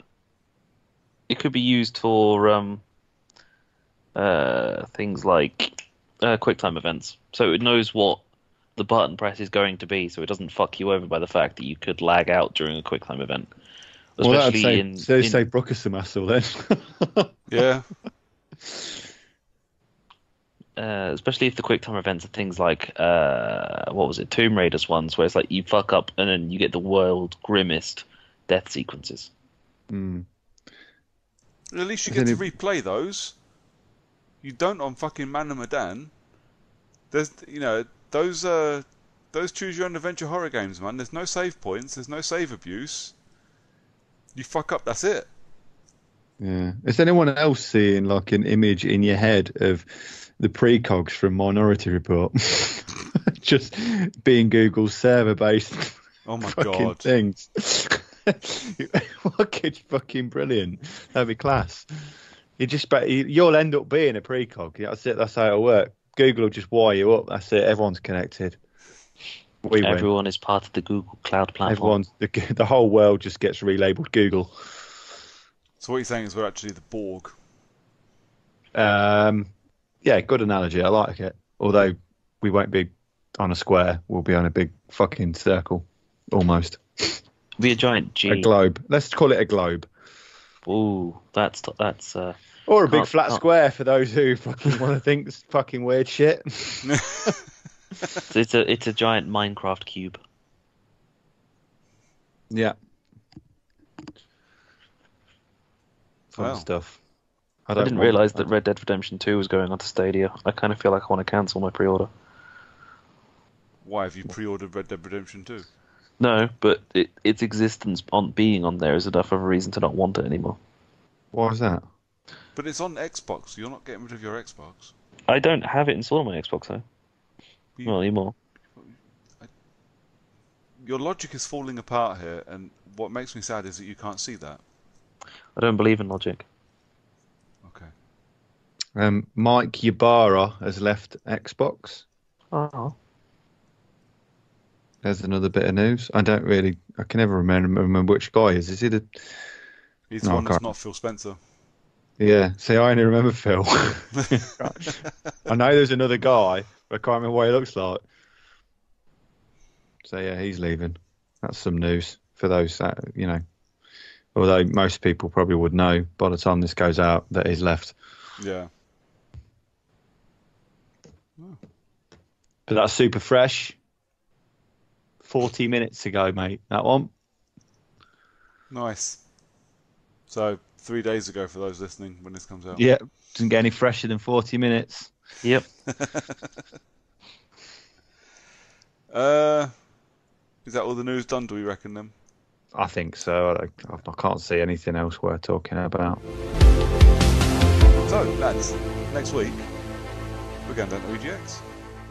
It could be used for things like QuickTime events. So it knows what the button press is going to be, so it doesn't fuck you over by the fact that you could lag out during a QuickTime event. Especially save Brooker some hassle then. Yeah. Especially if the QuickTime events are things like what was it, Tomb Raiders ones, where it's like you fuck up and then you get the world's grimmest death sequences. At least you get to replay those. You don't on fucking Man of Medan. There's, those choose your own adventure horror games, man. There's no save points. There's no save abuse. You fuck up, that's it. Yeah. Is anyone else seeing like an image in your head of the precogs from Minority Report? Just being Google's server-based Oh my fucking god. things. Fucking brilliant. That'd be class. You'll end up being a precog. That's it. That's how it'll work. Google will just wire you up. That's it. Everyone's connected. Everyone is part of the Google Cloud platform. The whole world just gets relabeled Google. So what you're saying is we're actually the Borg. Yeah, good analogy. I like it. Although we won't be on a square, we'll be on a big fucking circle, almost. Be a giant G. A globe. Let's call it a globe. Ooh, that's. Or a big flat square for those who fucking want to think fucking weird shit. So it's a giant Minecraft cube. Yeah. Fun stuff. I didn't realise that Red Dead Redemption 2 was going onto Stadia. I kind of feel like I want to cancel my pre-order. Why have you pre-ordered Red Dead Redemption 2? No, but its existence being on there is enough of a reason to not want it anymore. Why is that? But it's on Xbox. You're not getting rid of your Xbox. I don't have it installed on my Xbox, though. Not anymore. Your logic is falling apart here, and what makes me sad is that you can't see that. I don't believe in logic. Okay. Mike Ybarra has left Xbox. Oh. There's another bit of news. I can never remember which guy is. Is he the... He's the one that's not Phil Spencer. Yeah. See, I only remember Phil. I know there's another guy, but I can't remember what he looks like. So yeah, he's leaving. That's some news for those that, although most people probably would know by the time this goes out that he's left. Yeah. But that's super fresh. 40 minutes ago, mate, that one. Nice. So 3 days ago for those listening when this comes out. Yeah, doesn't get any fresher than 40 minutes. Yep. Is that all the news done, do we reckon then? I think so. I can't see anything else worth talking about. So, lads, next week we're going down to EGX.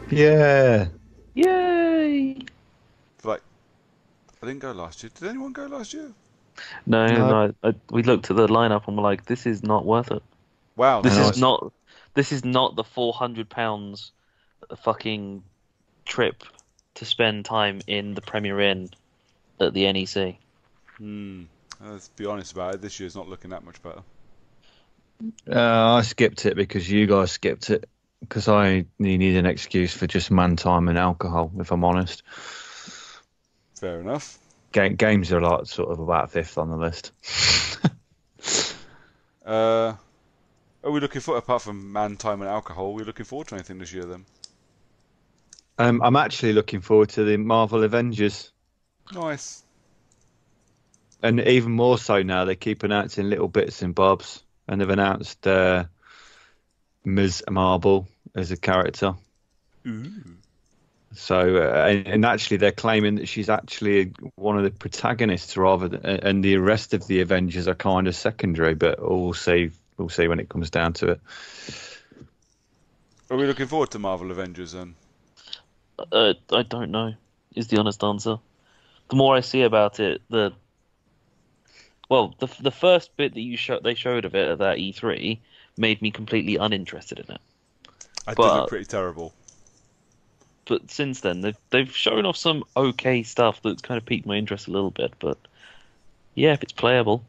Yeah. Yay! I didn't go last year. Did anyone go last year? No. We looked at the lineup and we're like, this is not worth it. Wow. This is not the £400 fucking trip to spend time in the Premier Inn at the NEC. Let's be honest about it. This year's not looking that much better. I skipped it because you guys skipped it. Because I need an excuse for just man time and alcohol, if I'm honest. Fair enough. Games are like sort of about fifth on the list. Are we looking for, apart from man time and alcohol, are we looking forward to anything this year then? I'm actually looking forward to the Marvel Avengers. Nice. And even more so now, they keep announcing little bits and bobs, and they've announced Ms. Marble as a character. Ooh. So, and actually, they're claiming that she's actually one of the protagonists, rather than, and the rest of the Avengers are kind of secondary. But we'll see. We'll see when it comes down to it. Are we looking forward to Marvel Avengers then? I don't know. Is the honest answer. The more I see about it, the first bit that they showed of it at that E3 made me completely uninterested in it. It did look pretty terrible. But since then, they've shown off some okay stuff that's kind of piqued my interest a little bit. But yeah, if it's playable,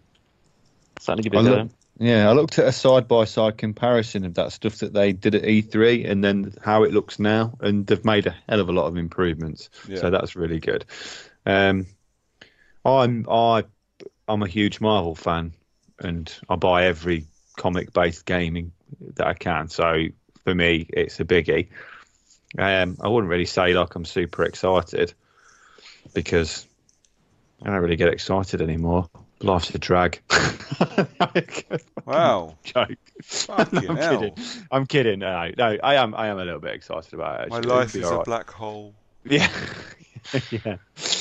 it's starting to give it a go. Yeah, I looked at a side-by-side comparison of that stuff that they did at E3 and then how it looks now, and they've made a hell of a lot of improvements. Yeah. So that's really good. I'm a huge Marvel fan, and I buy every comic-based gaming that I can. So for me, it's a biggie. I wouldn't really say like I'm super excited because I don't really get excited anymore. Life's a drag. Wow. Joke. Fucking hell. I'm kidding. No, I am a little bit excited about it. Actually. My life is a black hole. Yeah. Yeah.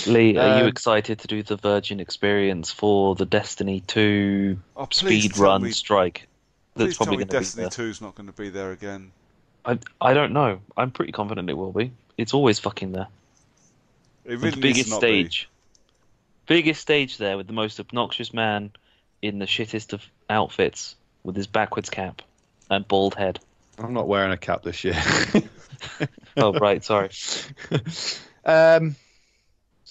Lee, are you excited to do the Virgin experience for the Destiny 2 speed run strike? That's probably going to be Destiny 2 is not going to be there again. I don't know. I'm pretty confident it will be. It's always fucking there. It really the biggest stage. Biggest stage there with the most obnoxious man in the shittest of outfits with his backwards cap and bald head. I'm not wearing a cap this year. Oh, right, sorry. So,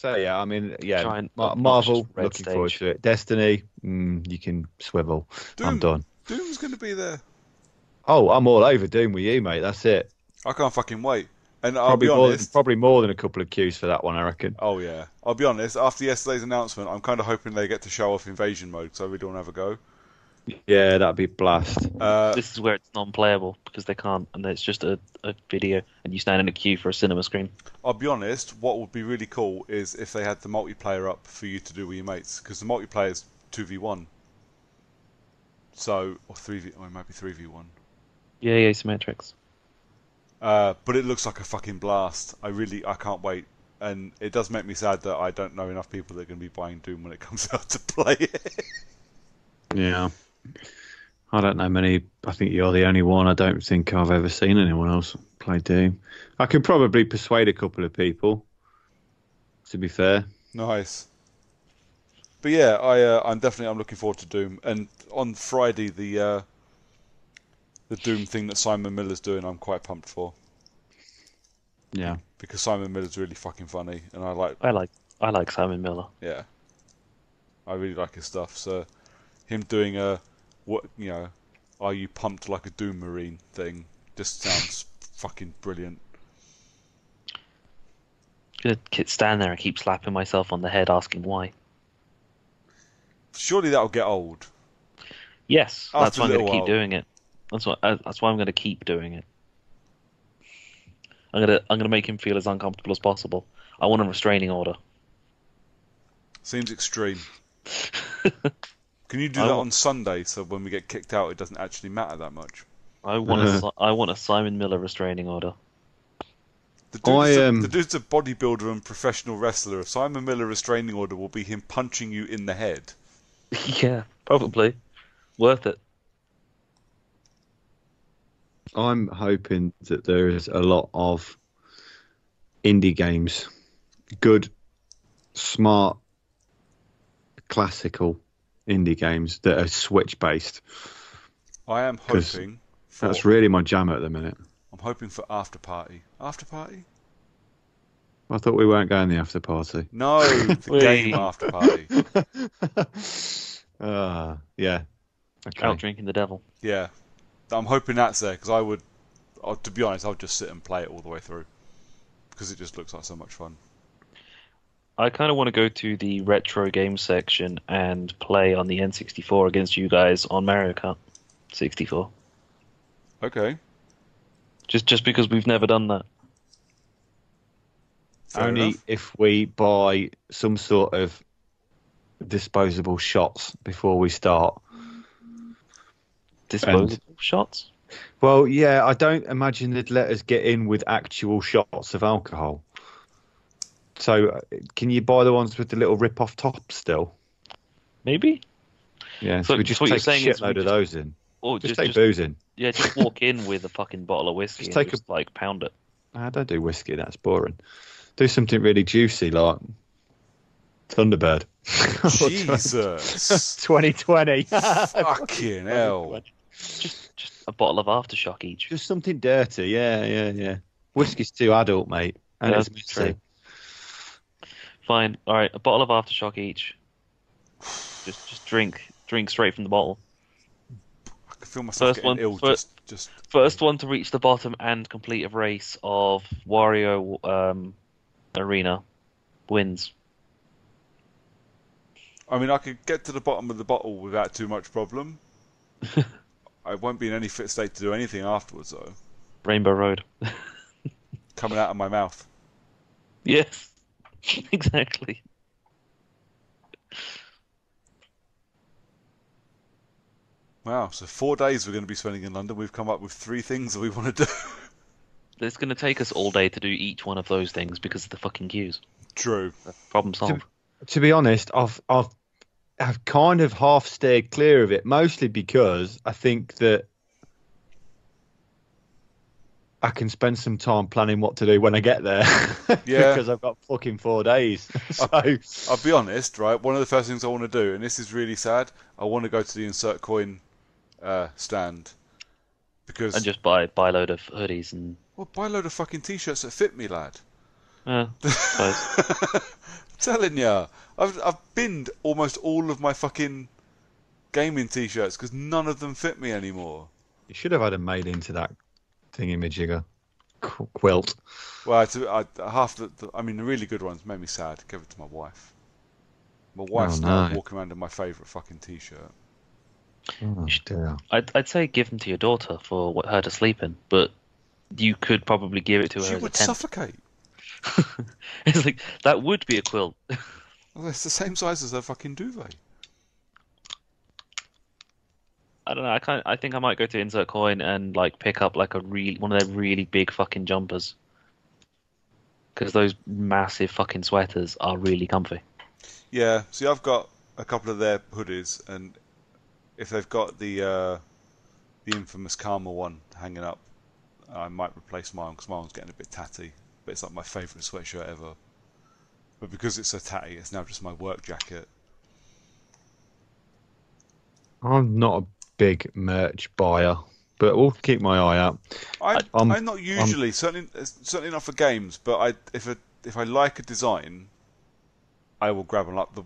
yeah, I mean, yeah, Marvel, looking forward to it. Destiny, you can swivel. Doom, I'm done. Doom's going to be there. Oh, I'm all over Doom with you, mate. That's it. I can't fucking wait. And I'll be honest, probably more than a couple of queues for that one, I reckon. Oh yeah, I'll be honest. After yesterday's announcement, I'm kind of hoping they get to show off Invasion mode, because I really want to have a go. Yeah, that'd be blast. This is where it's non-playable because they can't, and it's just a video, and you stand in a queue for a cinema screen. I'll be honest. What would be really cool is if they had the multiplayer up for you to do with your mates, because the multiplayer is 2v1. So, or 3v, or it might be 3v1. Yeah, asymmetrics. But it looks like a fucking blast. I can't wait. And it does make me sad that I don't know enough people that are going to be buying Doom when it comes out to play it. Yeah. I don't know many. I think you're the only one. I don't think I've ever seen anyone else play Doom. I could probably persuade a couple of people, to be fair. Nice. But yeah, I'm looking forward to Doom. And on Friday, the Doom thing that Simon Miller's doing, I'm quite pumped for. Yeah, because Simon Miller's really fucking funny, and I like Simon Miller. Yeah, I really like his stuff. So him doing are you pumped like a Doom Marine thing just sounds fucking brilliant. I'm gonna stand there and keep slapping myself on the head, asking why. Surely that'll get old. Yes, that's why I'm going to keep doing it. That's why I'm going to keep doing it. I'm gonna make him feel as uncomfortable as possible. I want a restraining order. Seems extreme. Can you do that on Sunday so when we get kicked out it doesn't actually matter that much? I want a Simon Miller restraining order. The dude's a bodybuilder and professional wrestler. A Simon Miller restraining order will be him punching you in the head. Yeah, probably. Worth it. I'm hoping that there is a lot of indie games, good, smart, classical indie games that are Switch based. I am hoping. That's really my jam at the minute. I'm hoping for After Party. After Party? I thought we weren't going the after party. No, the game After Party. Yeah. Okay. Out drinking the devil. Yeah. I'm hoping that's there, because to be honest, I would just sit and play it all the way through. Because it just looks like so much fun. I kind of want to go to the retro game section and play on the N64 against you guys on Mario Kart 64. Okay. Just because we've never done that. Only if we buy some sort of disposable shots before we start. Disposable shots? Well, yeah, I don't imagine they'd let us get in with actual shots of alcohol. So, can you buy the ones with the little rip-off top still? Maybe. Yeah, so we just what take you're a saying is shitload of those in. Or just take booze in. Yeah, just walk in with a fucking bottle of whiskey and just like pound it. I don't do whiskey, that's boring. Do something really juicy like Thunderbird. Jesus. 2020. Fucking hell. Just a bottle of Aftershock each. Just something dirty, yeah. Whiskey's too adult, mate. And That's it's true. Fine. All right, a bottle of Aftershock each. Just drink straight from the bottle. I can feel myself getting ill. Just first one to reach the bottom and complete a race of Wario Arena wins. I mean, I could get to the bottom of the bottle without too much problem. I won't be in any fit state to do anything afterwards, though. Rainbow Road. Coming out of my mouth. Yes, exactly. Wow, so 4 days we're going to be spending in London. We've come up with 3 things that we want to do. It's going to take us all day to do each one of those things because of the fucking queues. True. Problem solved. To be honest, I've kind of half steered clear of it, mostly because I think that I can spend some time planning what to do when I get there. Yeah. Because I've got fucking 4 days. So I'll be honest, right? One of the first things I want to do, and this is really sad, I want to go to the insert coin stand. And just buy a load of hoodies and... Well, buy a load of fucking t-shirts that fit me, lad. I suppose. I'm telling ya. I've binned almost all of my fucking gaming t-shirts because none of them fit me anymore. You should have had them made into that thingy-majigger quilt. Well, half the really good ones made me sad. Give it to my wife. My wife's now walking around in my favourite fucking t-shirt. Oh, dear. I'd say give them to your daughter for her to sleep in, but you could probably give it to her. She as would a tent. suffocate. It's like that would be a quilt. Well, it's the same size as her fucking duvet. I don't know. I think I might go to Insert Coin and like pick up like one of their really big fucking jumpers, because those massive fucking sweaters are really comfy. Yeah. See, I've got a couple of their hoodies, and if they've got the infamous Karma one hanging up, I might replace mine because mine's getting a bit tatty. But it's like my favourite sweatshirt ever. But because it's so tatty, it's now just my work jacket. I'm not a big merch buyer, but we'll keep my eye out. I'm not usually, certainly not for games, but if I like a design, I will grab them. Like a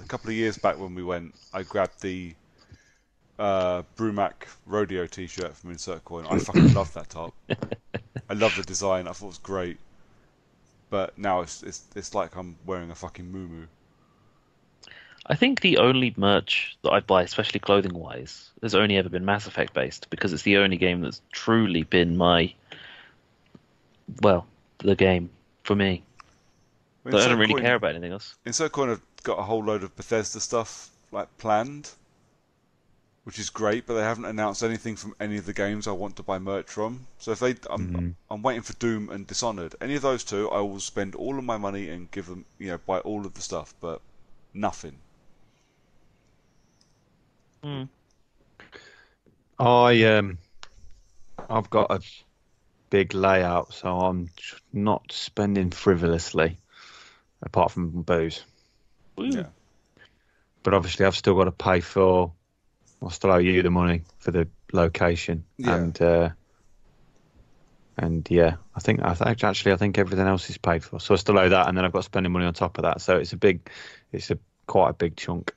couple of years back when we went, I grabbed the Brumac Rodeo t-shirt from Insert Coin. I fucking love that top. I love the design. I thought it was great. But now it's like I'm wearing a fucking muumuu. I think the only merch that I buy, especially clothing-wise, has only ever been Mass Effect based, because it's the only game that's truly been the game for me. I don't really care about anything else. Insert Coin have got a whole load of Bethesda stuff like planned, which is great, but they haven't announced anything from any of the games I want to buy merch from. So if I'm waiting for Doom and Dishonored. Any of those two, I will spend all of my money and give them, buy all of the stuff, but nothing. I've got a big layout, so I'm not spending frivolously, apart from booze. Yeah. But obviously, I've still got to pay for. I still owe you the money for the location, yeah. and yeah, I think everything else is paid for. So I still owe that, and then I've got spending money on top of that. So it's quite a big chunk.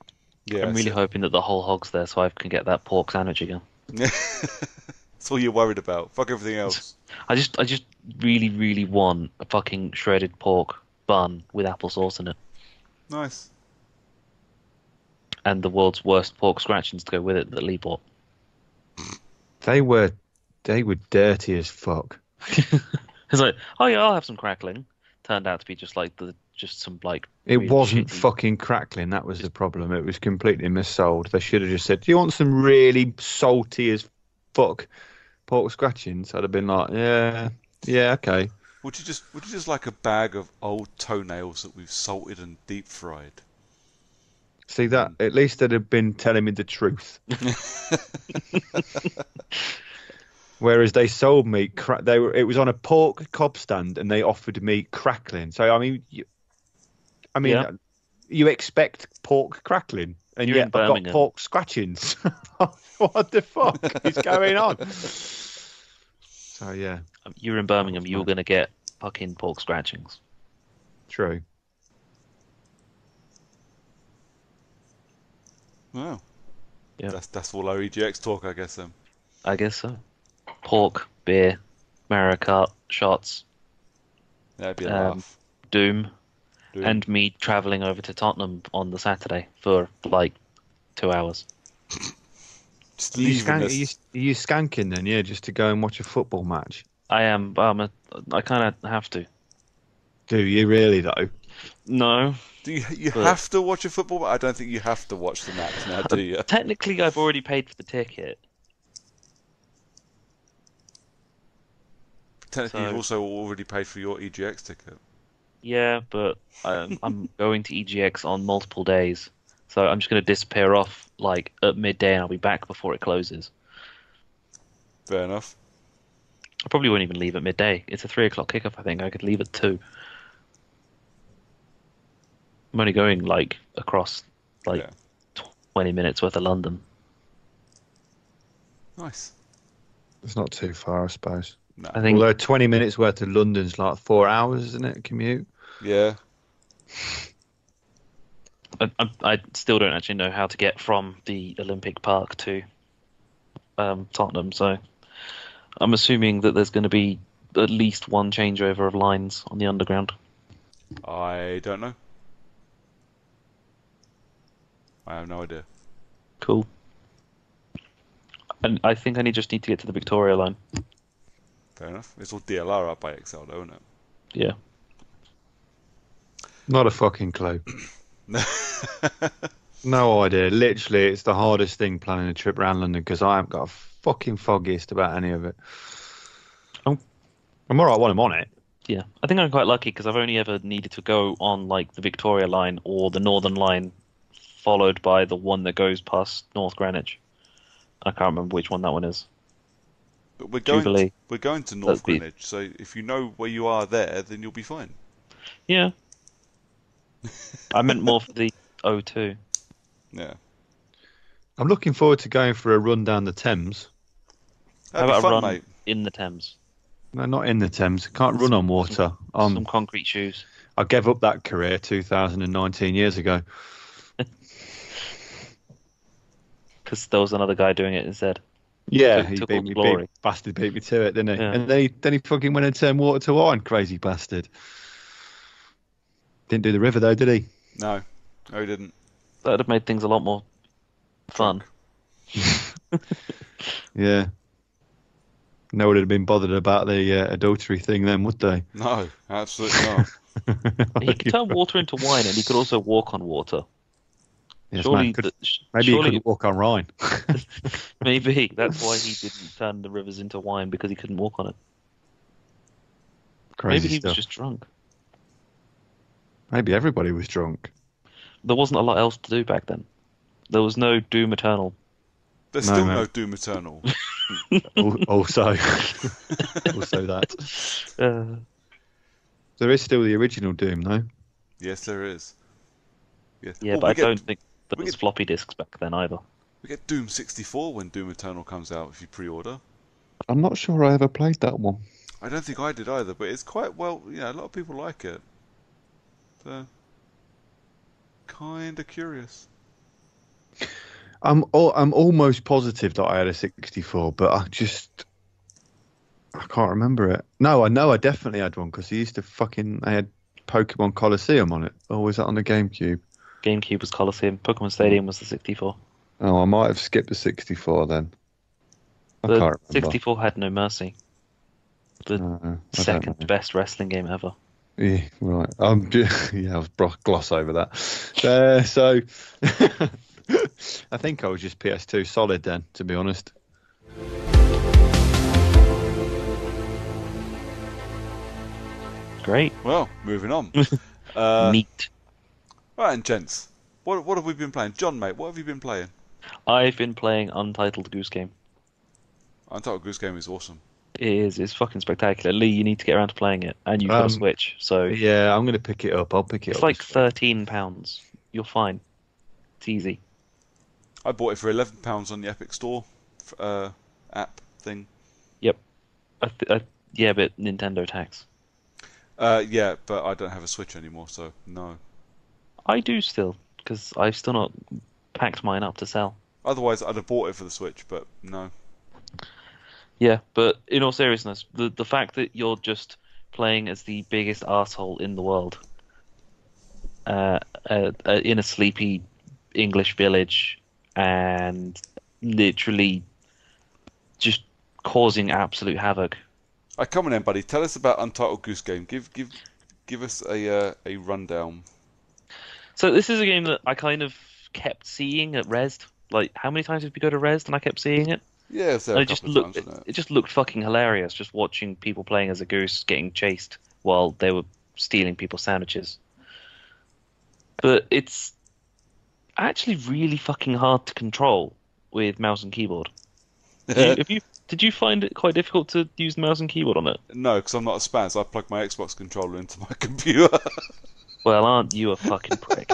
Yeah, I'm really hoping that the whole hog's there so I can get that pork sandwich again. That's all you're worried about. Fuck everything else. I just really, really want a fucking shredded pork bun with applesauce in it. Nice. And the world's worst pork scratchings to go with it that Lee bought. They were dirty as fuck. It's like, oh yeah, I'll have some crackling. Turned out to be just like the just some like. It really wasn't shitty- fucking crackling. That was the problem. It was completely missold. They should have just said, "Do you want some really salty as fuck pork scratchings?" I'd have been like, "Yeah, yeah, okay." Would you just like a bag of old toenails that we've salted and deep fried? See that? At least they'd have been telling me the truth. Whereas they sold me, it was on a pork cob stand, and they offered me crackling. So I mean, Yeah. you expect pork crackling, and You're yet in I've got Birmingham. pork scratchings. What the fuck is going on? So yeah, You're in Birmingham. You're going to get fucking pork scratchings. true. Oh, Yeah. that's all our EGX talk, I guess. Then. I guess so. Pork, beer, Maricart, shots, That'd be a laugh. Doom, Dude. and me travelling over to Tottenham on the Saturday for like 2 hours. Just Are you, leaving us. are you skanking then? Yeah, just to go and watch a football match. I am. I kind of have to. Do you really though? No. Do you But- have to watch a football? I don't think you have to watch the match now, do you? Technically, I've already paid for the ticket. Technically, So- you've also already paid for your EGX ticket. Yeah, but I'm going to EGX on multiple days, so I'm just going to disappear off like at midday, and I'll be back before it closes. Fair enough. I probably won't even leave at midday. It's a 3 o'clock kickoff. I think I could leave at 2. I'm only going like across like Yeah. 20 minutes worth of London. Nice. It's not too far, I suppose. No. I think Although 20 minutes worth of London's like 4 hours, isn't it? Commute. Yeah. I still don't actually know how to get from the Olympic Park to Tottenham, so I'm assuming that there's going to be at least one changeover of lines on the underground. I don't know. I have no idea. Cool. And I think I just need to get to the Victoria line. Fair enough. It's all DLR up by XL, though, isn't it? Yeah. Not a fucking clue. No idea. Literally, it's the hardest thing planning a trip around London because I haven't got a fucking foggiest about any of it. Oh. I'm alright when I'm on it. Yeah. I think I'm quite lucky because I've only ever needed to go on like the Victoria line or the Northern line, followed by the one that goes past North Greenwich. I can't remember which one that one is. But we're Jubilee. going to North That'd be- Greenwich, so if you know where you are there, then you'll be fine. Yeah. I meant more for the O2. Yeah. I'm looking forward to going for a run down the Thames. That'd How be about fun, a run mate. in the Thames? No, not in the Thames. Can't run on water. Some concrete shoes. I gave up that career 2019 years ago. Because there was another guy doing it instead. Yeah, Took he all beat the me. glory. Bastard beat me to it, didn't he? Yeah. And then he fucking went and turned water to wine. Crazy bastard. Didn't do the river though, did he? No, he didn't. That would have made things a lot more fun. Yeah. No one would have been bothered about the adultery thing then, would they? No, absolutely not. He could turn water into wine, and he could also walk on water. Yes, Surely, man, could- the- maybe he surely couldn't walk on Rhine. maybe that's why he didn't turn the rivers into wine, because he couldn't walk on it. Crazy Maybe he stuff. was just drunk. Maybe everybody was drunk. There wasn't a lot else to do back then. There was no Doom Eternal. There's No, still mate. no Doom Eternal. Also, also that. There is still the original Doom, though. Yes, there is. Yes. Yeah, Oh, but we I get, don't think there we was get- floppy disks back then either. We get Doom 64 when Doom Eternal comes out if you pre-order. I'm not sure I ever played that one. I don't think I did either, but it's quite well. Yeah, a lot of people like it. So, kind of curious. I'm almost positive that I had a 64, but I can't remember it. No, I know I definitely had one because I had Pokemon Coliseum on it. Or was that on the GameCube? GameCube was Coliseum. Pokemon Stadium was the 64. Oh, I might have skipped the 64 then. I The can't remember. 64 had no mercy. The I don't second know. best wrestling game ever. Yeah, right. Yeah, I'll gloss over that. So I think I was just PS2 solid then, to be honest. Great. Well, moving on. Neat. Right, and gents, what have we been playing? John, mate, what have you been playing? I've been playing Untitled Goose Game. Untitled Goose Game is awesome. It is. It's fucking spectacular. Lee, you need to get around to playing it, and you've got a Switch, so Yeah, I'm going to pick it up. I'll pick it it's up. like £13. You're fine. It's easy. I bought it for £11 on the Epic Store app thing. Yep. Yeah, but Nintendo tax. Yeah, but I don't have a Switch anymore, so no. I do still, because I've still not packed mine up to sell. Otherwise, I'd have bought it for the Switch, but no. Yeah, but in all seriousness, the fact that you're just playing as the biggest asshole in the world, in a sleepy English village, and literally just causing absolute havoc. Come on then, buddy. Tell us about Untitled Goose Game. Give us a rundown. So this is a game that I kind of kept seeing at Rezzed. Like, how many times did we go to Rezzed and I kept seeing it? Yeah, it's there a couple of times, isn't it? It just looked fucking hilarious, just watching people playing as a goose getting chased while they were stealing people's sandwiches. But it's actually really fucking hard to control with mouse and keyboard. Did you find it quite difficult to use the mouse and keyboard on it? No, because I'm not a spaz. I plug my Xbox controller into my computer. Well, aren't you a fucking prick?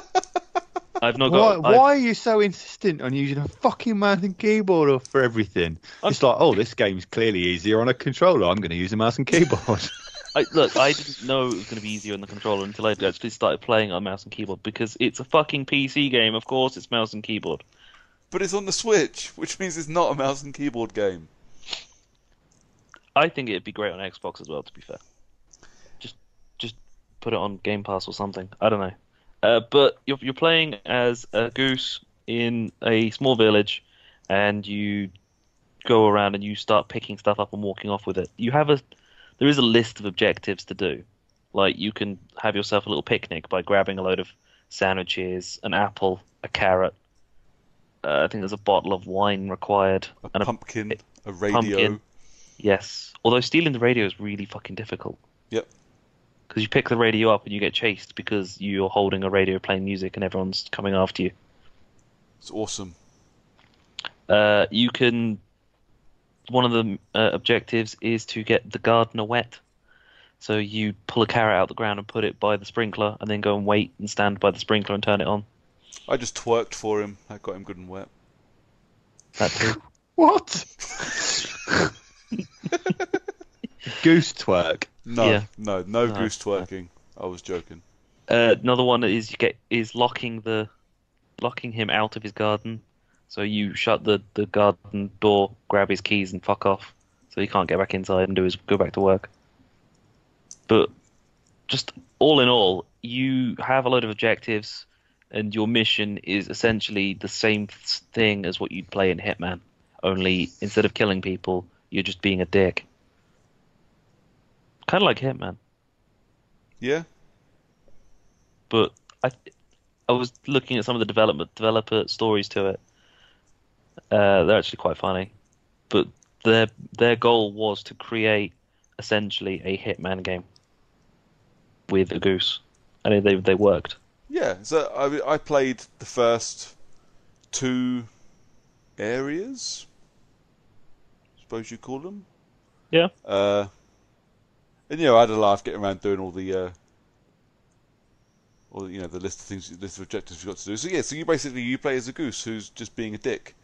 Why are you so insistent on using a fucking mouse and keyboard for everything? It's like, oh, this game's clearly easier on a controller. I'm going to use a mouse and keyboard. I didn't know it was going to be easier on the controller until I actually started playing on mouse and keyboard, because it's a fucking PC game. Of course, it's mouse and keyboard. But it's on the Switch, which means it's not a mouse and keyboard game. I think it'd be great on Xbox as well, to be fair. Just put it on Game Pass or something. I don't know. But you're playing as a goose in a small village, and you go around and you start picking stuff up and walking off with it. There is a list of objectives to do. Like, you can have yourself a little picnic by grabbing a load of sandwiches, an apple, a carrot. I think there's a bottle of wine required. A pumpkin, a radio. Pumpkin. Yes. Although stealing the radio is really fucking difficult. Yep. Because you pick the radio up and you get chased because you're holding a radio playing music and everyone's coming after you. It's awesome. You can... One of the objectives is to get the gardener wet. So you pull a carrot out of the ground and put it by the sprinkler, and then go and wait and stand by the sprinkler and turn it on. I just twerked for him. I got him good and wet. That too. What? Goose twerk? No goose twerking. I was joking. Another one is locking him out of his garden. So you shut the garden door, grab his keys, and fuck off, so he can't get back inside and go back to work. But just all in all, you have a load of objectives, and your mission is essentially the same thing as what you'd play in Hitman. Only instead of killing people, you're just being a dick. Kind of like Hitman. Yeah. But I was looking at some of the developer stories to it. They're actually quite funny, but their goal was to create essentially a Hitman game with a goose, and they worked. Yeah, so I played the first 2 areas, suppose you call them. Yeah. And I had a laugh getting around doing all the the list of objectives you've got to do. So yeah, so you play as a goose who's just being a dick.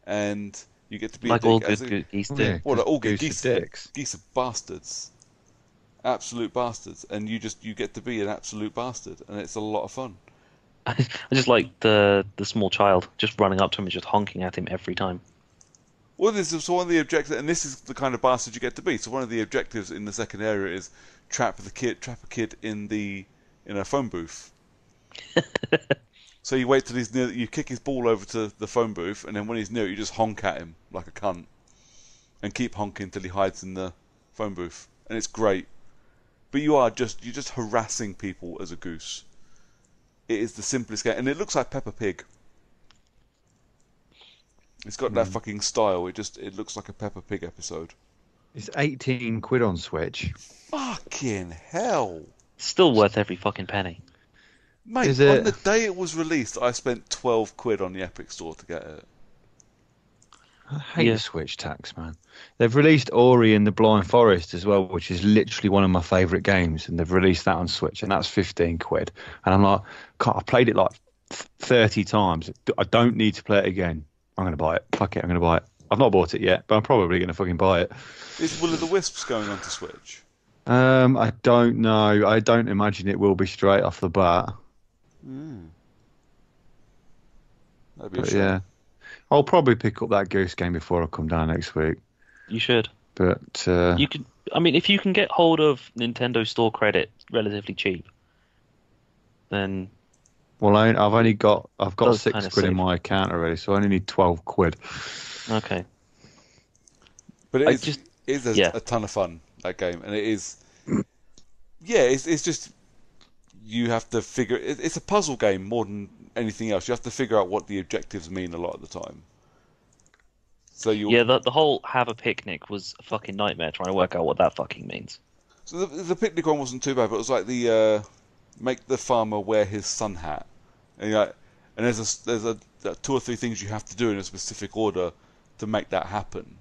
And you get to be like a dick all good geese do. Yeah, well, all good geese geese. are dicks. Geese are bastards, absolute bastards, and you get to be an absolute bastard, and it's a lot of fun. I just like the small child just running up to him and just honking at him every time. Well, this is one of the objectives, and this is the kind of bastard you get to be. So one of the objectives in the second area is trap a kid in a phone booth. So you wait till he's near, you kick his ball over to the phone booth, and then when he's near it, you just honk at him like a cunt, and keep honking till he hides in the phone booth, and it's great. But you're just harassing people as a goose. It is the simplest game, and it looks like Peppa Pig. It's got that fucking style. It looks like a Peppa Pig episode. It's 18 quid on Switch. Fucking hell. Still worth every fucking penny. Mate, on the day it was released, I spent 12 quid on the Epic Store to get it. I hate the Switch tax, man. They've released Ori and the Blind Forest as well, which is literally one of my favourite games, and they've released that on Switch, and that's 15 quid. And I'm like, God, I played it like 30 times. I don't need to play it again. I'm going to buy it. Fuck it, I'm going to buy it. I've not bought it yet, but I'm probably going to fucking buy it. Is Will of the Wisps going on to Switch? I don't know. I don't imagine it will be straight off the bat. That'd be a shame. Yeah. I'll probably pick up that Goose Game before I come down next week. You should. But you can. I mean, if you can get hold of Nintendo Store credit relatively cheap, then. Well, I've got Those 6 quid in my account already, so I only need 12 quid. Okay. But it is a ton of fun, that game, and it is. Yeah, it's just you have to figure. It's a puzzle game more than anything else. You have to figure out what the objectives mean a lot of the time. So the whole have a picnic was a fucking nightmare trying to work out what that fucking means. So the picnic one wasn't too bad, but it was like the make the farmer wear his sun hat, and there's 2 or 3 things you have to do in a specific order to make that happen,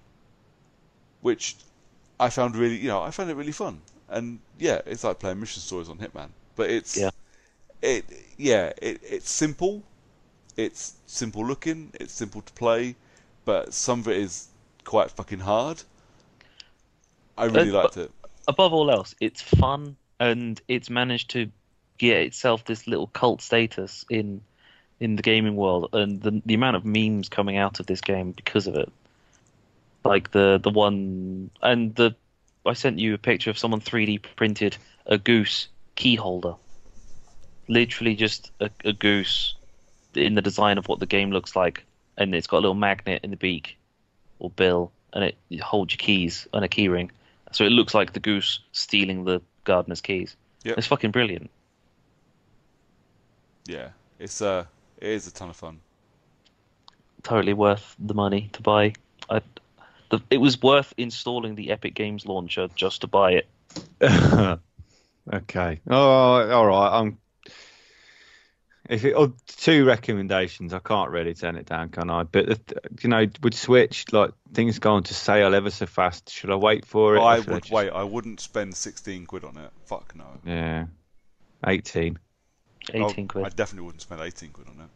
which I found it really fun. And yeah, it's like playing mission stories on Hitman, but it's simple, it's simple looking, it's simple to play, but some of it is quite fucking hard. I really liked it. Above all else, it's fun, and it's managed to get itself this little cult status in the gaming world, and the amount of memes coming out of this game because of it. Like the one, and I sent you a picture of someone 3D printed a goose key holder. Literally just a goose in the design of what the game looks like, and it's got a little magnet in the beak or bill, and it holds your keys on a key ring. So it looks like the goose stealing the gardener's keys. Yep. It's fucking brilliant. Yeah, it is a ton of fun. Totally worth the money to buy. It was worth installing the Epic Games launcher just to buy it. Okay. Oh, all right. If 2 recommendations, I can't really turn it down, can I? But with Switch, like things go on to sale ever so fast. Should I wait for it? I would wait. I wouldn't spend 16 quid on it. Fuck no. Yeah. 18. 18 quid. I definitely wouldn't spend 18 quid on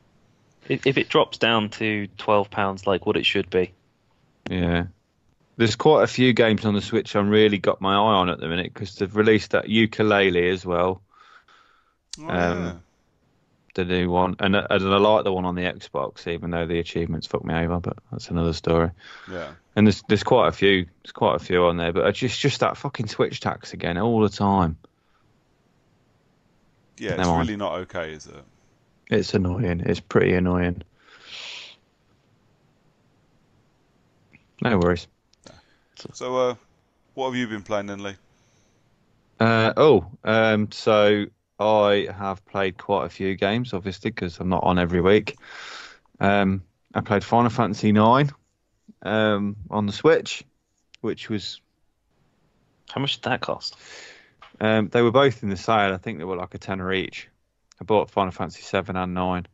it. If it drops down to £12, like what it should be. Yeah. There's quite a few games on the Switch I'm really got my eye on at the minute because they've released that Ukulele as well. Oh, yeah. The new one, and I like the one on the Xbox, even though the achievements fuck me over. But that's another story. Yeah. And there's quite a few. There's quite a few on there, but it's just that fucking Switch tax again all the time. Yeah, it's really not okay, is it? It's annoying. It's pretty annoying. No worries. So, what have you been playing then, Lee? So I have played quite a few games, obviously, because I'm not on every week. I played Final Fantasy IX on the Switch, which was... How much did that cost? They were both in the sale. I think they were like a tenner each. I bought Final Fantasy 7 and 9.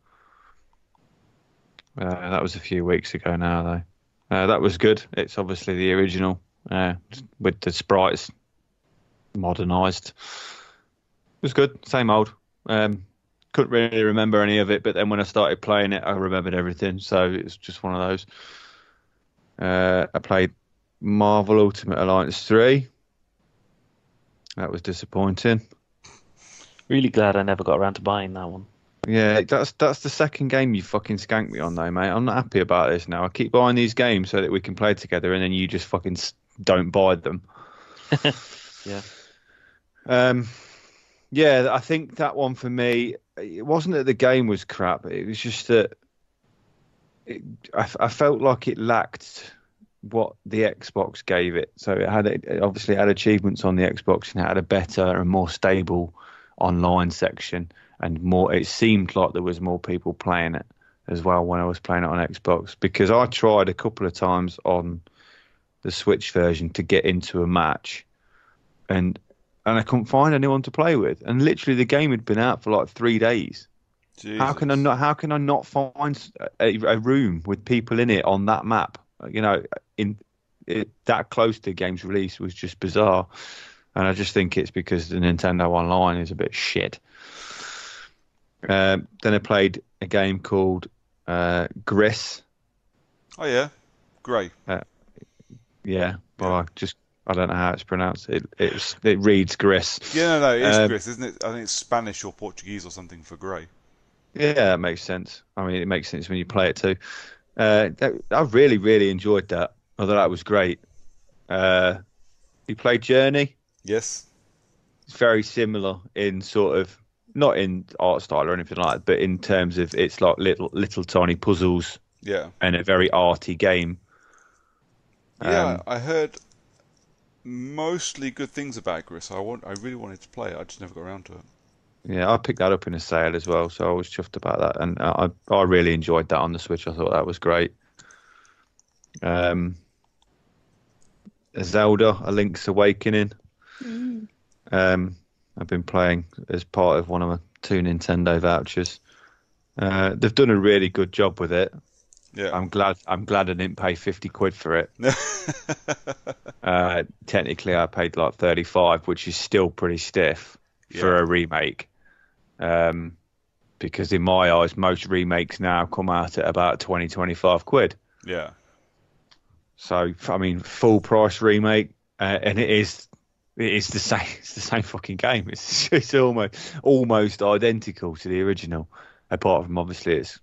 That was a few weeks ago now, though. That was good. It's obviously the original with the sprites modernised. It was good. Same old. Couldn't really remember any of it, but then when I started playing it, I remembered everything. So it's just one of those. I played Marvel Ultimate Alliance 3. That was disappointing. Really glad I never got around to buying that one. Yeah, that's the second game you fucking skanked me on, though, mate. I'm not happy about this now. I keep buying these games so that we can play together, and then you just fucking don't buy them. Yeah. Yeah, I think that one for me, it wasn't that the game was crap. It was just that I felt like it lacked what the Xbox gave it. So it obviously had achievements on the Xbox, and it had a better and more stable online section, and more. It seemed like there was more people playing it as well when I was playing it on Xbox, because I tried a couple of times on the Switch version to get into a match, and I couldn't find anyone to play with, and literally the game had been out for like 3 days. Jesus. How can I not find a room with people in it on that map? You know, that close to the game's release was just bizarre, and I just think it's because the Nintendo Online is a bit shit. Then I played a game called Gris. Oh yeah, Grey. Yeah, well, I don't know how it's pronounced. It reads Gris. Yeah, no, it's Gris, isn't it? I think it's Spanish or Portuguese or something for grey. Yeah, that makes sense. I mean, it makes sense when you play it too. I really, really enjoyed that. I thought that was great. You played Journey? Yes. It's very similar in sort of, not in art style or anything like that, but in terms of it's like little tiny puzzles. Yeah. And a very arty game. Yeah, I heard mostly good things about Gris. I really wanted to play it. I just never got around to it. Yeah, I picked that up in a sale as well, so I was chuffed about that, and I really enjoyed that on the Switch. I thought that was great. Zelda: A Link's Awakening. I've been playing as part of one of my 2 Nintendo vouchers. They've done a really good job with it. Yeah, I'm glad I didn't pay 50 quid for it. Technically, I paid like 35, which is still pretty stiff for a remake. Because in my eyes, most remakes now come out at about 20-25 quid. Yeah. So I mean, full price remake, and it is the same. It's the same fucking game. It's almost identical to the original, apart from obviously it's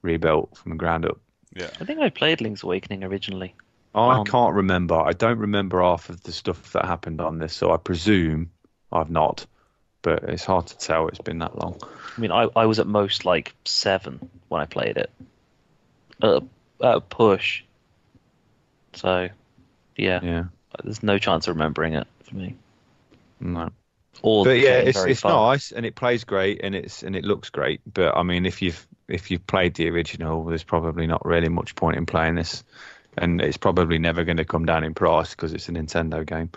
rebuilt from the ground up. Yeah. I think I played Link's Awakening originally. I can't remember. I don't remember half of the stuff that happened on this, so I presume I've not. But it's hard to tell. It's been that long. I mean, I was at most like 7 when I played it. At a push. So, yeah. There's no chance of remembering it for me. No. But yeah, it's nice and it plays great and it looks great. But I mean, if you've played the original, there's probably not really much point in playing this, and it's probably never going to come down in price because it's a Nintendo game.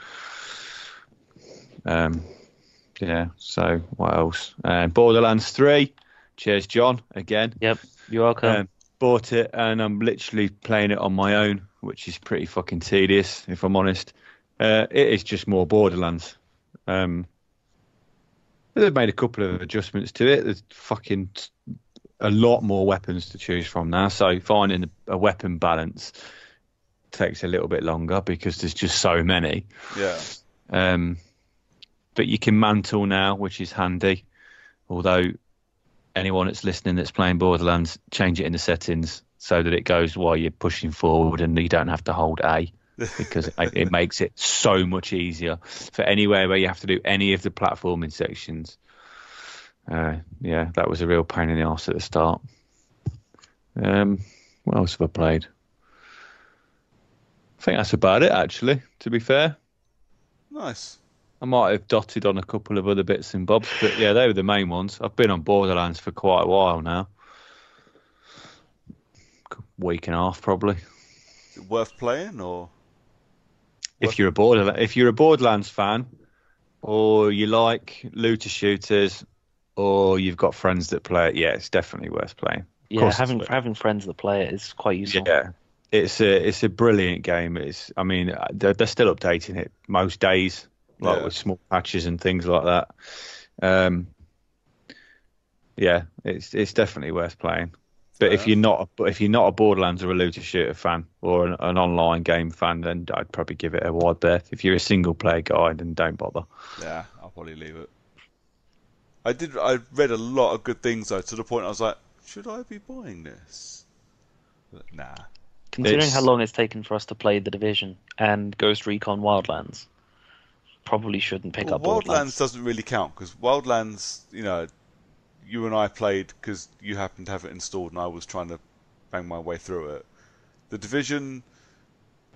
Yeah. So what else? Borderlands 3. Cheers, John. Again. Yep. You're welcome. Bought it and I'm literally playing it on my own, which is pretty fucking tedious, if I'm honest. It is just more Borderlands. They've made a couple of adjustments to it. There's fucking a lot more weapons to choose from now, so finding a weapon balance takes a little bit longer because there's just so many. Yeah. But you can mantle now, which is handy. Although anyone that's listening that's playing Borderlands, change it in the settings so that it goes while you're pushing forward and you don't have to hold A, because it makes it so much easier for anywhere where you have to do any of the platforming sections. Yeah, that was a real pain in the arse at the start. What else have I played? I think that's about it, actually, to be fair. Nice. I might have dotted on a couple of other bits and bobs, but yeah, they were the main ones. I've been on Borderlands for quite a while now. Week and a half, probably. Is it worth playing, or? If you're a Borderlands fan, or you like looter shooters, or you've got friends that play it, yeah, it's definitely worth playing. Yeah, having friends that play it is quite useful. Yeah, it's a brilliant game. I mean, they're still updating it most days, with small patches and things like that. Yeah, it's definitely worth playing. But if you're not a Borderlands or a looter shooter fan or an online game fan, then I'd probably give it a wide berth. If you're a single player guy, then don't bother. Yeah, I'll probably leave it. I read a lot of good things though, to the point I was like, should I be buying this? But nah. Considering how long it's taken for us to play The Division and Ghost Recon Wildlands, probably shouldn't pick up Borderlands. Wildlands doesn't really count because Wildlands, you and I played because you happened to have it installed and I was trying to bang my way through it. The Division,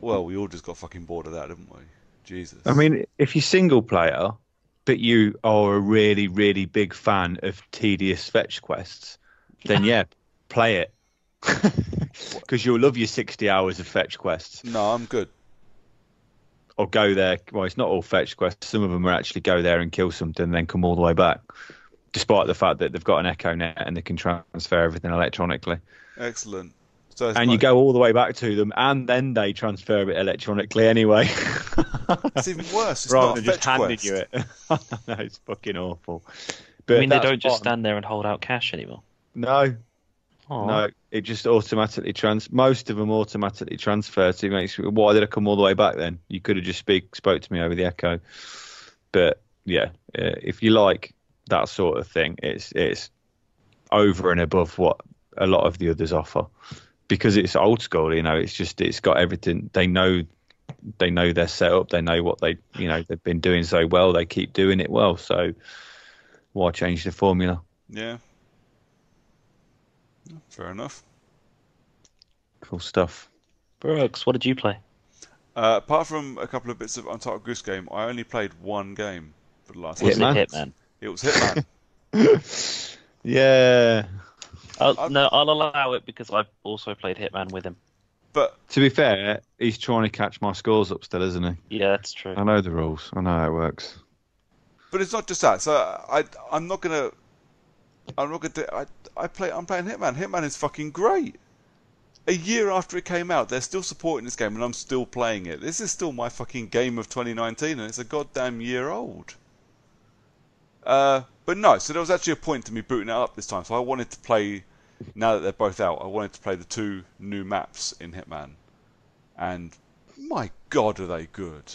Well, we all just got fucking bored of that, didn't we? Jesus. I mean, if you're single player, but you are a really, really big fan of tedious fetch quests, then yeah, play it. Because you'll love your 60 hours of fetch quests. No, I'm good. Or go there. Well, it's not all fetch quests. Some of them are actually go there and kill something and then come all the way back. Despite the fact that they've got an Echo Net and they can transfer everything electronically. Excellent. So and you go all the way back to them, and then they transfer it electronically anyway. It's even worse. It's Rather not than a just fetch handing quest. you it. No, it's fucking awful. But I mean, they don't just stand there and hold out cash anymore. No. Aww. No, it just automatically most of them automatically transfer. So it makes why did I come all the way back then? You could have just spoke to me over the Echo. But yeah, if you like that sort of thing, it's over and above what a lot of the others offer. Because it's old school, it's got everything. They know their setup. They know what they've been doing so well. They keep doing it well. So why change the formula? Yeah. Fair enough. Cool stuff. Brooks, what did you play? Apart from a couple of bits of Untitled Goose Game, I only played one game for the last. Was it Hitman? Hitman? It was Hitman. Yeah. No, I'll allow it because I've also played Hitman with him. But To be fair, he's trying to catch my scores up still, isn't he? Yeah, that's true. I know the rules. I know how it works. But it's not just that. So I'm not gonna. I'm playing Hitman. Hitman is fucking great. A year after it came out, they're still supporting this game, and I'm still playing it. This is still my fucking game of 2019, and it's a goddamn year old. But no, so there was actually a point to me booting it up this time. So I wanted to play, now that they're both out, I wanted to play the two new maps in Hitman. And my God, are they good.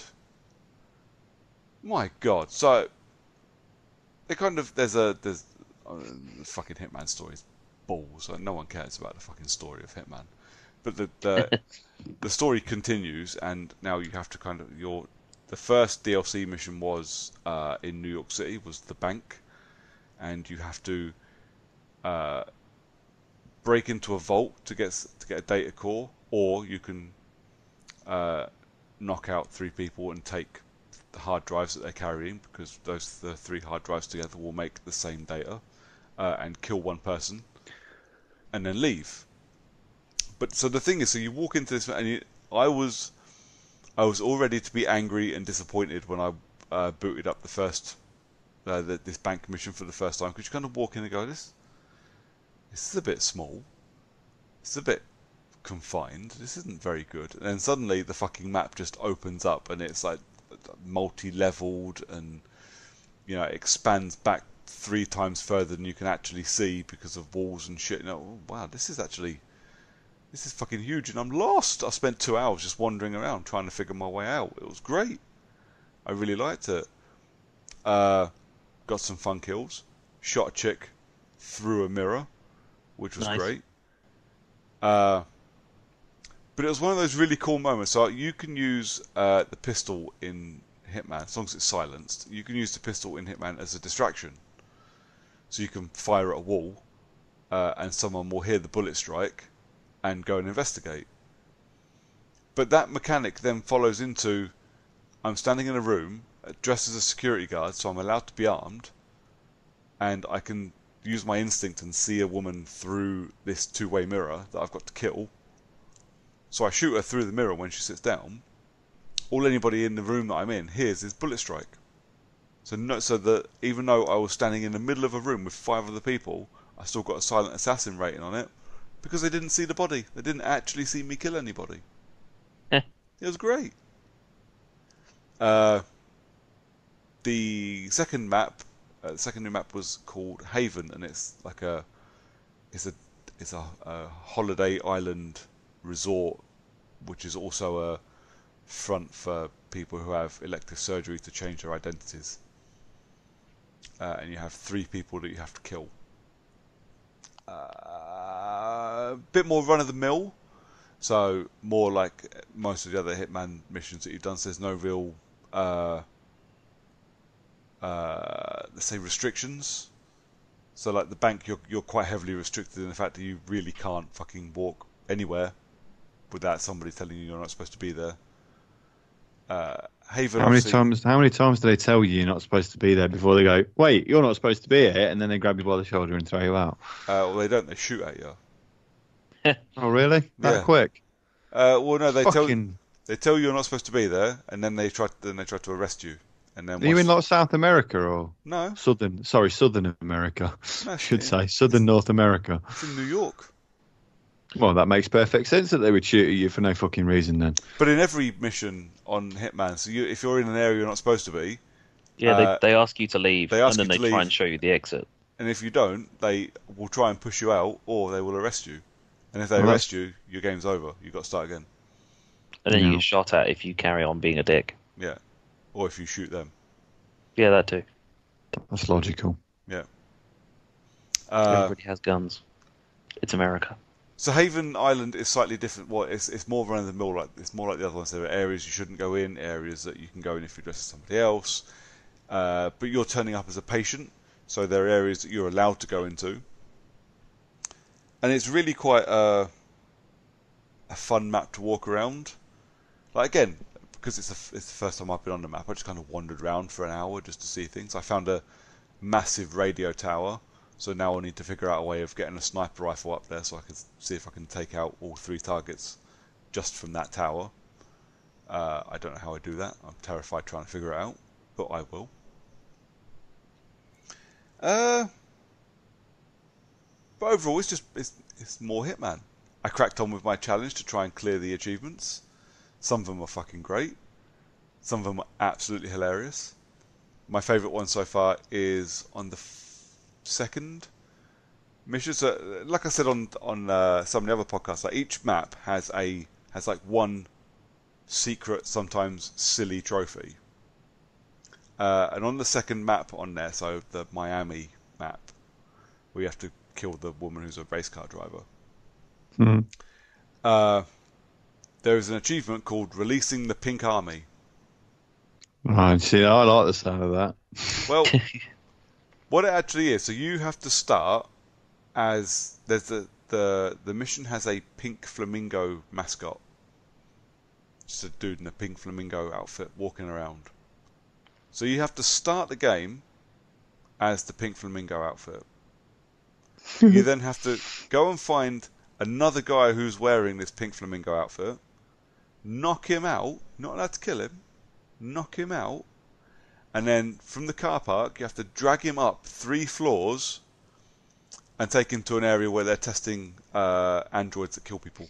My God. So, they kind of, there's the fucking Hitman story's balls. Like, no one cares about the fucking story of Hitman. But the story continues, and now you have to kind of, the first DLC mission was in New York City, was the bank. And you have to break into a vault to get a data core, or you can knock out 3 people and take the hard drives that they're carrying, because the 3 hard drives together will make the same data, and kill 1 person, and then leave. But so the thing is, so you walk into this, and I was all ready to be angry and disappointed when I booted up the first. This bank mission for the first time, because you kind of walk in and go, this is a bit small, it's a bit confined, this isn't very good. And then suddenly the fucking map just opens up, and it's like multi-leveled, and it expands back 3 times further than you can actually see because of walls and shit. Wow, this is fucking huge, and I'm lost. I spent 2 hours just wandering around trying to figure my way out. It was great. I really liked it. Got some fun kills. Shot a chick through a mirror, which was great. But it was one of those really cool moments. So you can use the pistol in Hitman, as long as it's silenced. You can use the pistol in Hitman as a distraction. So you can fire at a wall, and someone will hear the bullet strike and go and investigate. But that mechanic then follows into, I'm standing in a room, dressed as a security guard, so I'm allowed to be armed, and I can use my instinct and see a woman through this 2-way mirror that I've got to kill. So I shoot her through the mirror when she sits down. All anybody in the room that I'm in hears is bullet strike. So that even though I was standing in the middle of a room with 5 other people, I still got a silent assassin rating on it, because they didn't see the body. They didn't actually see me kill anybody. It was great. The second new map was called Haven, and it's like a holiday island resort, which is also a front for people who have elective surgery to change their identities. And you have 3 people that you have to kill. A bit more run of the mill, so more like most of the other Hitman missions that you've done. So there's no real let's say restrictions. So like the bank, you're quite heavily restricted in the fact that you really can't fucking walk anywhere without somebody telling you you're not supposed to be there. Haven. How many times do they tell you you're not supposed to be there before they go, wait, you're not supposed to be here, and then they grab you by the shoulder and throw you out? Well, they don't. They shoot at you. Oh, really? That quick? Well, no, they tell you you're not supposed to be there, and then they try to arrest you. And then are you in like South America or no? Southern America. No, I should say Southern North America. It's in New York. Well, that makes perfect sense that they would shoot at you for no fucking reason then. But in every mission on Hitman, so if you're in an area you're not supposed to be, they ask you to leave, and then they try leave. and show you the exit. And if you don't, they will try and push you out, or they will arrest you. And if they arrest you, your game's over. You've got to start again. And then you get shot at if you carry on being a dick. Yeah. Or if you shoot them. Yeah, that too. That's logical. Yeah. Everybody has guns. It's America. So Haven Island is slightly different. Well, it's more run of the mill. It's more like the other ones. There are areas you shouldn't go in, areas that you can go in if you're dressed as somebody else. But you're turning up as a patient, so there are areas that you're allowed to go into. And it's really quite a fun map to walk around. Like again, because it's the first time I've been on the map, I just kind of wandered around for an hour just to see things. I found a massive radio tower. So now I need to figure out a way of getting a sniper rifle up there so I can see if I can take out all 3 targets just from that tower. I don't know how I do that. I'm terrified trying to figure it out, but I will. But overall, it's more Hitman. I cracked on with my challenge to try and clear the achievements. Some of them are fucking great. Some of them are absolutely hilarious. My favourite one so far is on the second mission. So, like I said on some of the other podcasts, like each map has like one secret, sometimes silly trophy. And on the second map on there, so the Miami map, we have to kill the woman who's a race car driver. There is an achievement called Releasing the Pink Army. Right, see, I like the sound of that. Well, what it actually is, so you have to start as there's the mission has a pink flamingo mascot. Just a dude in a pink flamingo outfit walking around. So you have to start the game as the pink flamingo outfit. You then have to go and find another guy who's wearing this pink flamingo outfit, knock him out, not allowed to kill him, knock him out, and then from the car park you have to drag him up 3 floors and take him to an area where they're testing androids that kill people.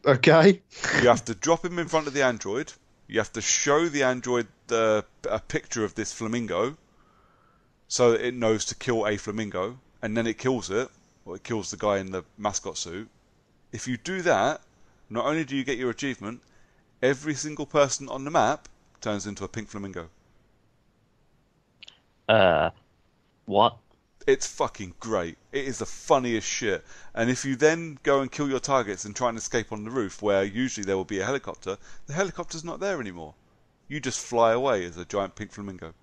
Okay. You have to drop him in front of the android. You have to show the android a picture of this flamingo so that it knows to kill a flamingo, and then it kills it, or it kills the guy in the mascot suit. If you do that, not only do you get your achievement, every single person on the map turns into a pink flamingo. What? It's fucking great. It is the funniest shit. And if you then go and kill your targets and try and escape on the roof, where usually there will be a helicopter, the helicopter's not there anymore. You just fly away as a giant pink flamingo.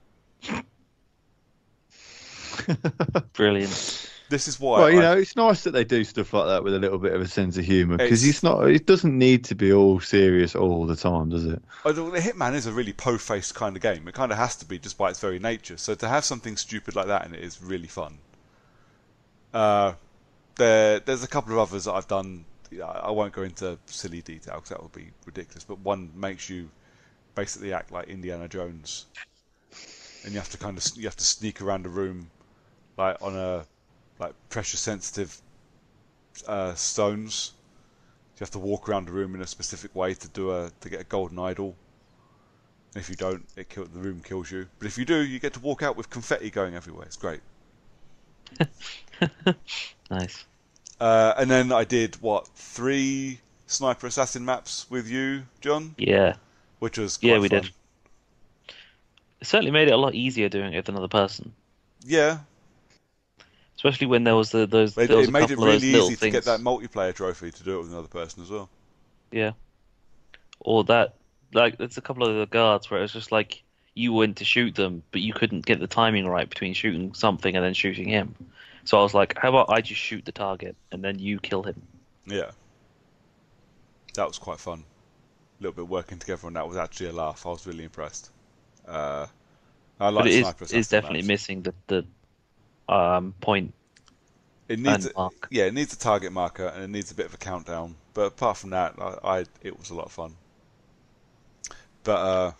Brilliant. This is why. Well, you know, it's nice that they do stuff like that with a little bit of a sense of humour, because it doesn't need to be all serious all the time, does it? The Hitman is a really po-faced kind of game. It kind of has to be just by its very nature. So to have something stupid like that in it is really fun. There's a couple of others that I've done. I won't go into silly detail because that would be ridiculous. But one makes you basically act like Indiana Jones, and you have to sneak around a room like on a pressure sensitive stones. You have to walk around the room in a specific way to get a golden idol. And if you don't, the room kills you. But if you do, you get to walk out with confetti going everywhere. It's great. Nice. And then I did 3 sniper assassin maps with you, John? Yeah. Which was quite we fun. did. It certainly made it a lot easier doing it with another person. Yeah. Especially when there was It made it really easy to get that multiplayer trophy to do it with another person as well. Yeah. Or that, there's a couple of the guards where it was just like you went to shoot them, but you couldn't get the timing right between shooting something and then shooting him. So I was like, how about I just shoot the target and then you kill him? Yeah. That was quite fun. A little bit working together on that was actually a laugh. I was really impressed. I But like it sniper is assassin definitely maps. missing the point It needs and mark. it needs a target marker and it needs a bit of a countdown. But apart from that, it was a lot of fun. But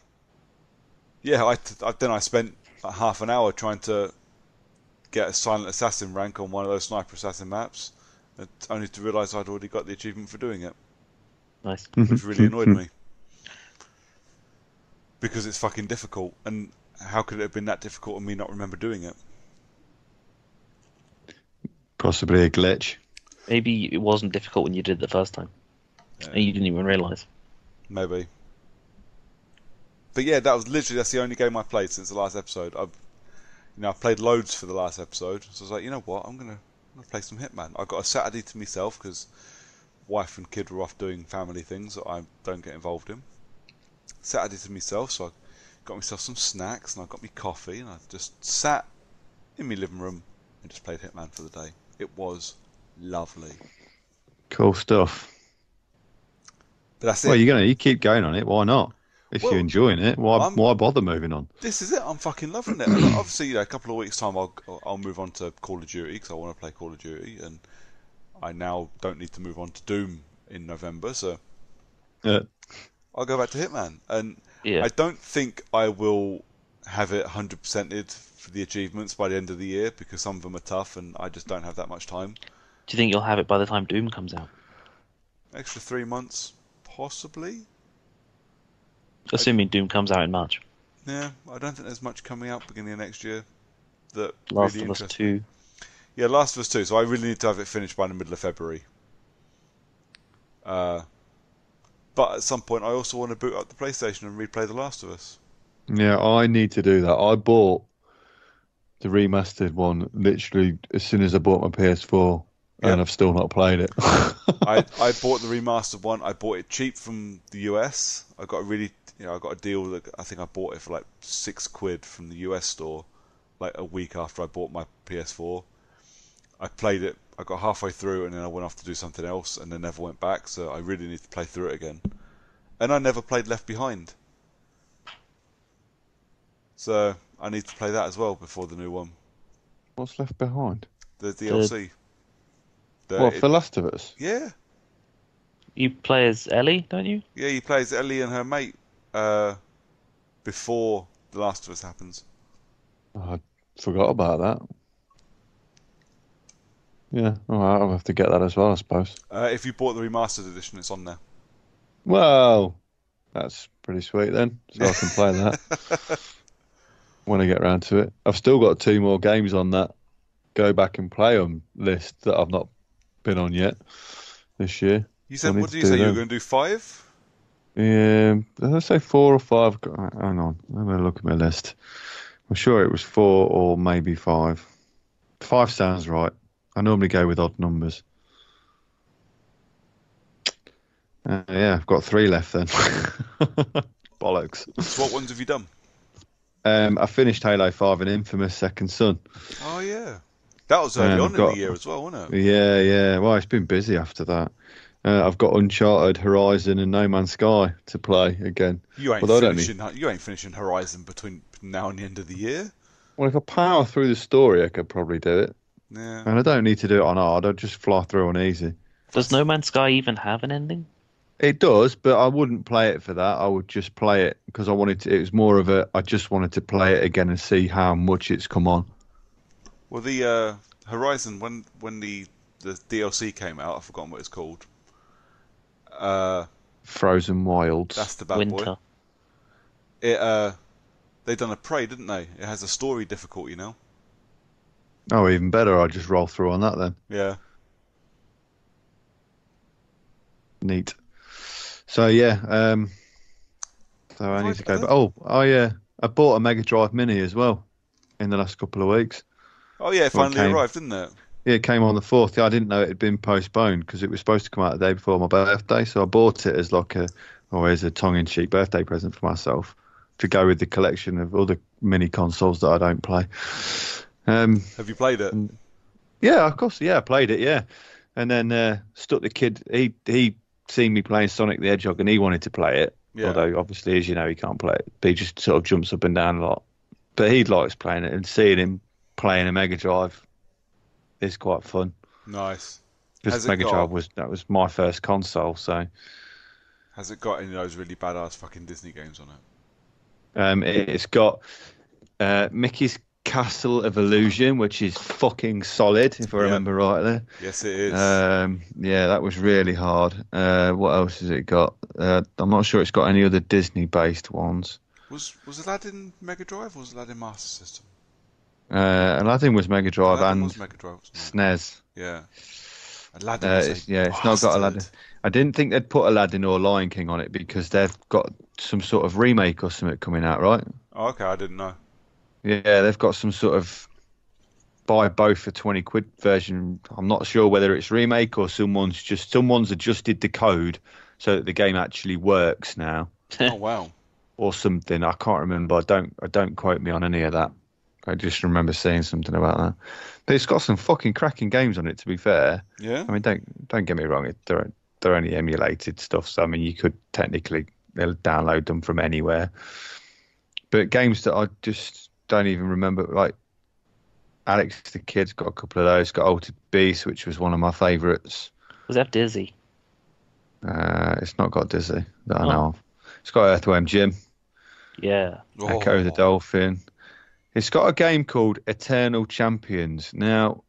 yeah, then I spent half an hour trying to get a silent assassin rank on one of those sniper assassin maps, only to realise I'd already got the achievement for doing it, Nice. which really annoyed me. Because it's fucking difficult, and how could it have been that difficult and me not remember doing it? Possibly a glitch. Maybe it wasn't difficult when you did it the first time, and you didn't even realise. Maybe. But yeah, that's the only game I played since the last episode. I've played loads for the last episode, so I was like, you know what, I'm gonna play some Hitman. I got a Saturday to myself because wife and kid were off doing family things that I don't get involved in. Saturday to myself, so I got myself some snacks and I got me coffee and I just sat in my living room and just played Hitman for the day. It was lovely. Cool stuff. But that's Well, it. you keep going on it. Why not? If Well, you're enjoying it, why bother moving on? This is it. I'm fucking loving it. And obviously, a couple of weeks time, I'll move on to Call of Duty because I want to play Call of Duty, and I now don't need to move on to Doom in November, so I'll go back to Hitman. And Yeah. I don't think I will have it 100%ed for the achievements by the end of the year because some of them are tough, and I just don't have that much time. Do you think you'll have it by the time Doom comes out? Extra 3 months, possibly. Assuming Doom comes out in March. Yeah, I don't think there's much coming out beginning of next year that Last really of Us interests me. 2. Yeah, Last of Us 2, so I really need to have it finished by the middle of February. But at some point I also want to boot up the PlayStation and replay The Last of Us. Yeah, I need to do that. I bought the remastered one literally as soon as I bought my PS4, and I've still not played it. I bought the remastered one. I bought it cheap from the US. I got a deal that I think I bought it for like £6 from the US store, like a week after I bought my PS4. I played it. I got halfway through and then I went off to do something else and then never went back. So I really need to play through it again. And I never played Left Behind. So I need to play that as well before the new one. What's Left Behind? The DLC. For Last of Us? Yeah. You play as Ellie, don't you? Yeah, you play as Ellie and her mate before The Last of Us happens. Oh, I forgot about that. Yeah, all right, I'll have to get that as well, I suppose. If you bought the remastered edition, it's on there. Well, that's pretty sweet then. So I can play that when I get around to it. I've still got 2 more games on that go back and play on list that I've not been on yet this year. You said, what did you say? You were going to do 5? Yeah, did I say 4 or 5? Hang on, I'm going to look at my list. I'm sure it was 4 or maybe 5. 5 sounds right. I normally go with odd numbers. Yeah, I've got 3 left then. Bollocks. So what ones have you done? I finished Halo 5 and Infamous Second Son. Oh, yeah. That was early on in the year as well, wasn't it? Yeah. Well, it's been busy after that. I've got Uncharted, Horizon, and No Man's Sky to play again. You ain't finishing Horizon between now and the end of the year. Well, if I power through the story, I could probably do it. Yeah. And I don't need to do it on hard. I'll just fly through on easy. Does No Man's Sky even have an ending? It does, but I wouldn't play it for that. I would just play it because it was more of I just wanted to play it again and see how much it's come on. Well, the Horizon, when the DLC came out, I've forgotten what it's called. Frozen Wilds. That's the bad Winter. boy. They done a Prey, didn't they? It has a story difficulty now. Oh, even better. I'll just roll through on that then. Yeah. Neat. So yeah, so I need to go. But I bought a Mega Drive Mini as well in the last couple of weeks. Oh yeah, it finally arrived, didn't it? Yeah, it came on the 4th. Yeah, I didn't know it had been postponed because it was supposed to come out the day before my birthday. So I bought it as as a tongue-in-cheek birthday present for myself to go with the collection of other mini consoles that I don't play. Have you played it? Yeah, of course. Yeah, I played it. Yeah, and then stuck the kid. He seen me playing Sonic the Hedgehog, and he wanted to play it. Yeah. Although obviously, as you know, he can't play it. But he just sort of jumps up and down a lot. But he likes playing it, and seeing him playing a Mega Drive is quite fun. Nice. Because Mega Drive was my first console, so. Has it got any of those really badass fucking Disney games on it? It's got Mickey's Castle of Illusion, which is fucking solid, if I remember rightly. Yes, it is. Yeah, that was really hard. What else has it got? I'm not sure it's got any other Disney-based ones. Was Aladdin Mega Drive or was Aladdin Master System? Aladdin was Mega Drive Aladdin was Mega Drive, SNES. Yeah. Aladdin was it's not got Aladdin. I didn't think they'd put Aladdin or Lion King on it because they've got some sort of remake or something coming out, right? Oh, okay, I didn't know. Yeah, they've got some sort of buy both for 20 quid version. I'm not sure whether it's remake or someone's adjusted the code so that the game actually works now. Oh wow. Or something. I can't remember. Don't quote me on any of that. I just remember seeing something about that. But it's got some fucking cracking games on it, to be fair. Yeah. I mean, don't get me wrong. They're only emulated stuff, so I mean, you could technically download them from anywhere. But games that I just don't even remember, like Alex the Kid's got a couple of those. Got Altered Beast, which was one of my favourites. Was that Dizzy? It's not got Dizzy that I know of. It's got Earthworm Jim. Yeah. Echo the Dolphin. It's got a game called Eternal Champions. Now,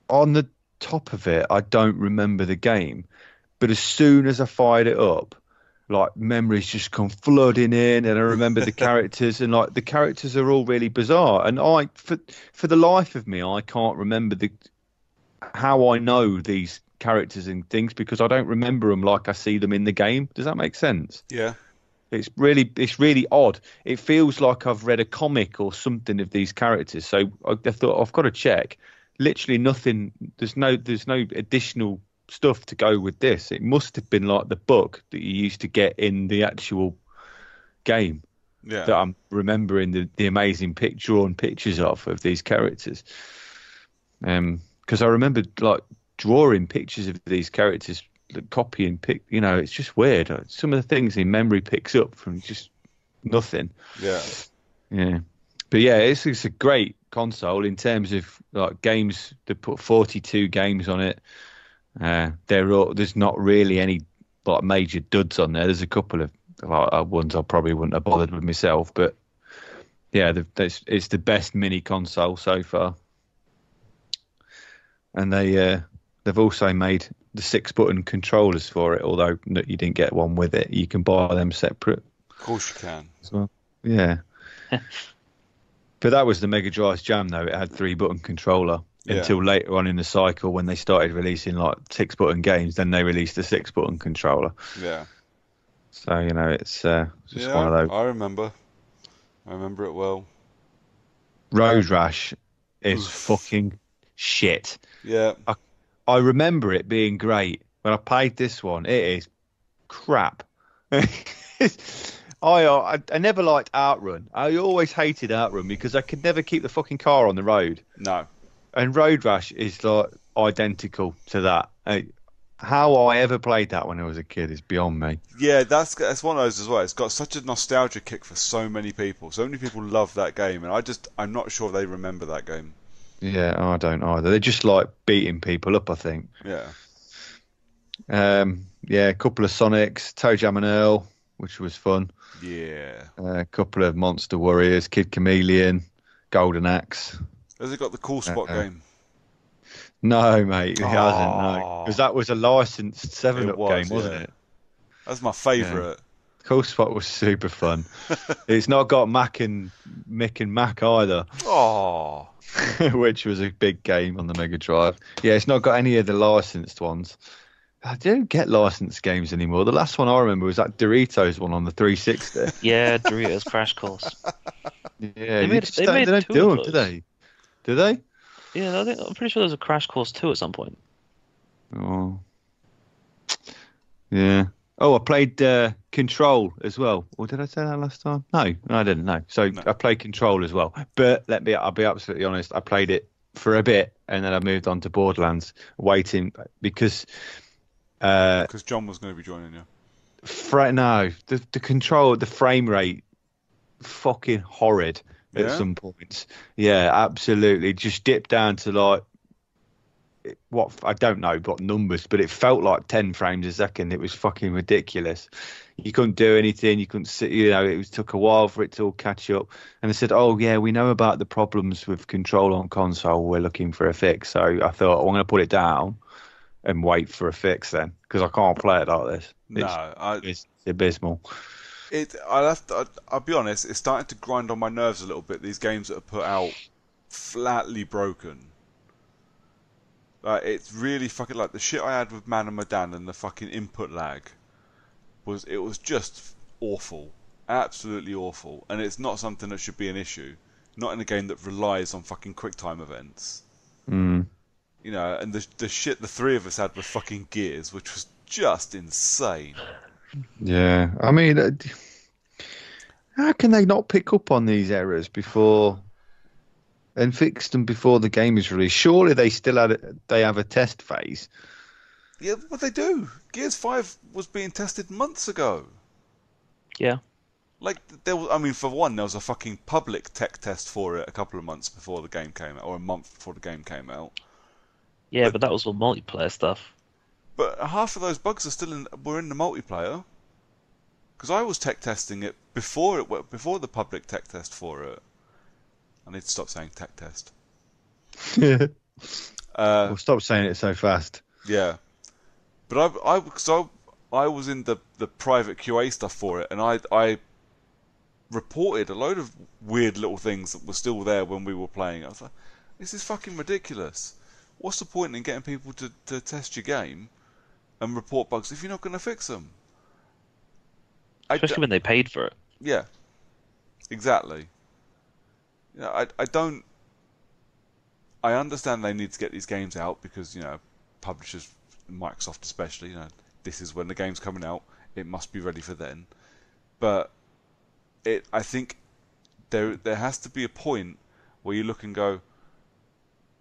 on the top of it, I don't remember the game, but as soon as I fired it up, like memories just come flooding in, and I remember the characters, and like the characters are all really bizarre. And for the life of me, I can't remember how I know these characters and things because I don't remember them like I see them in the game. Does that make sense? Yeah. It's really odd. It feels like I've read a comic or something of these characters. So I thought I've got to check. Literally nothing. There's no additional stuff to go with this. It must have been like the book that you used to get in the actual game. Yeah. That I'm remembering the amazing drawn pictures of these characters. Because I remembered like drawing pictures of these characters. Copy and pick, it's just weird. Some of the things in memory picks up from just nothing. Yeah. But yeah, it's a great console in terms of like games. They put 42 games on it. There's not really any like major duds on there. There's a couple of ones I probably wouldn't have bothered with myself, but yeah, it's the best mini console so far. And they've also made the 6-button controllers for it, although you didn't get one with it. You can buy them separate. Of course you can. As well. Yeah. But that was the Mega Drive's jam, though. It had 3-button controller until later on in the cycle when they started releasing like 6-button games. Then they released the 6-button controller. Yeah. So, it's just one of those. I remember it well. Road Rash is fucking shit. Yeah. I remember it being great. When I played this one, it is crap. I never liked Outrun. I always hated Outrun because I could never keep the fucking car on the road. No. And Road Rash is like identical to that. How I ever played that when I was a kid is beyond me. Yeah, that's one of those as well. It's got such a nostalgia kick for so many people. So many people love that game, and I'm not sure they remember that game. Yeah, I don't either. They just like beating people up, I think. Yeah. A couple of Sonics, Toe Jam and Earl, which was fun. Yeah. A couple of Monster Warriors, Kid Chameleon, Golden Axe. Has it got the Cool Spot game? No, mate, it hasn't. No, because that was a licensed 7-Up game, wasn't it? That's my favourite. Yeah. Cool Spot was super fun. It's not got Mick and Mac either. Oh. Which was a big game on the Mega Drive. Yeah, it's not got any of the licensed ones. I don't get licensed games anymore. The last one I remember was that Doritos one on the 360. Yeah, Doritos Crash Course. Yeah, they don't do them, do they? Do they? Yeah, I'm pretty sure there's a Crash Course 2 at some point. Oh. Yeah. Oh, I played Control as well. Or did I say that last time? No, I didn't know. So no. I played Control as well. But I'll be absolutely honest. I played it for a bit and then I moved on to Borderlands, waiting because Because John was going to be joining you. No, the frame rate, fucking horrid at some points. Yeah, absolutely. Just dipped down to like what I don't know what numbers, but it felt like 10 frames a second. It was fucking ridiculous. You couldn't do anything. You couldn't see. It took a while for it to all catch up. And they said, "Oh yeah, we know about the problems with control on console. We're looking for a fix." So I thought I'm going to put it down and wait for a fix then, because I can't play it like this. It's abysmal. I'll be honest, it's starting to grind on my nerves a little bit. These games that are put out flatly broken. It's really fucking like the shit I had with Man and Medan and the fucking input lag. It was just awful, absolutely awful, and it's not something that should be an issue. Not in a game that relies on fucking QuickTime events. Mm. And the shit the three of us had with fucking Gears, which was just insane. Yeah, I mean, how can they not pick up on these errors before and fix them before the game is released? Surely they have a test phase. Yeah, what they do? Gears 5 was being tested months ago. Yeah. Like, for one, there was a fucking public tech test for it a couple of months before the game came out, or a month before the game came out. Yeah, but that was all multiplayer stuff. But half of those bugs were in the multiplayer. Because I was tech testing it before the public tech test for it. I need to stop saying tech test. Well, stop saying it so fast. Yeah. But I was in the private QA stuff for it, and I reported a load of weird little things that were still there when we were playing. I was like, this is fucking ridiculous. What's the point in getting people to test your game and report bugs if you're not going to fix them? Especially when they paid for it. Yeah, exactly. I don't. I understand they need to get these games out because publishers, Microsoft especially, this is when the game's coming out. It must be ready for then. But I think there has to be a point where you look and go,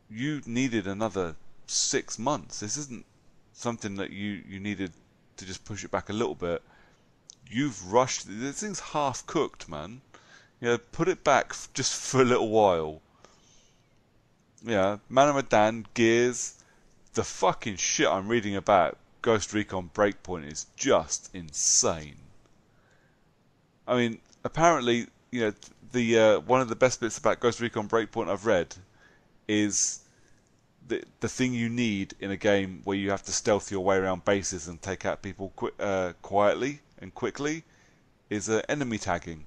you needed another 6 months. This isn't something that you needed to just push it back a little bit. You've rushed. This thing's half cooked, man. Put it back just for a little while. Yeah, Man of Medan, Gears, the fucking shit I'm reading about Ghost Recon Breakpoint is just insane. I mean, apparently, the one of the best bits about Ghost Recon Breakpoint I've read is the thing you need in a game where you have to stealth your way around bases and take out people quietly and quickly is enemy tagging.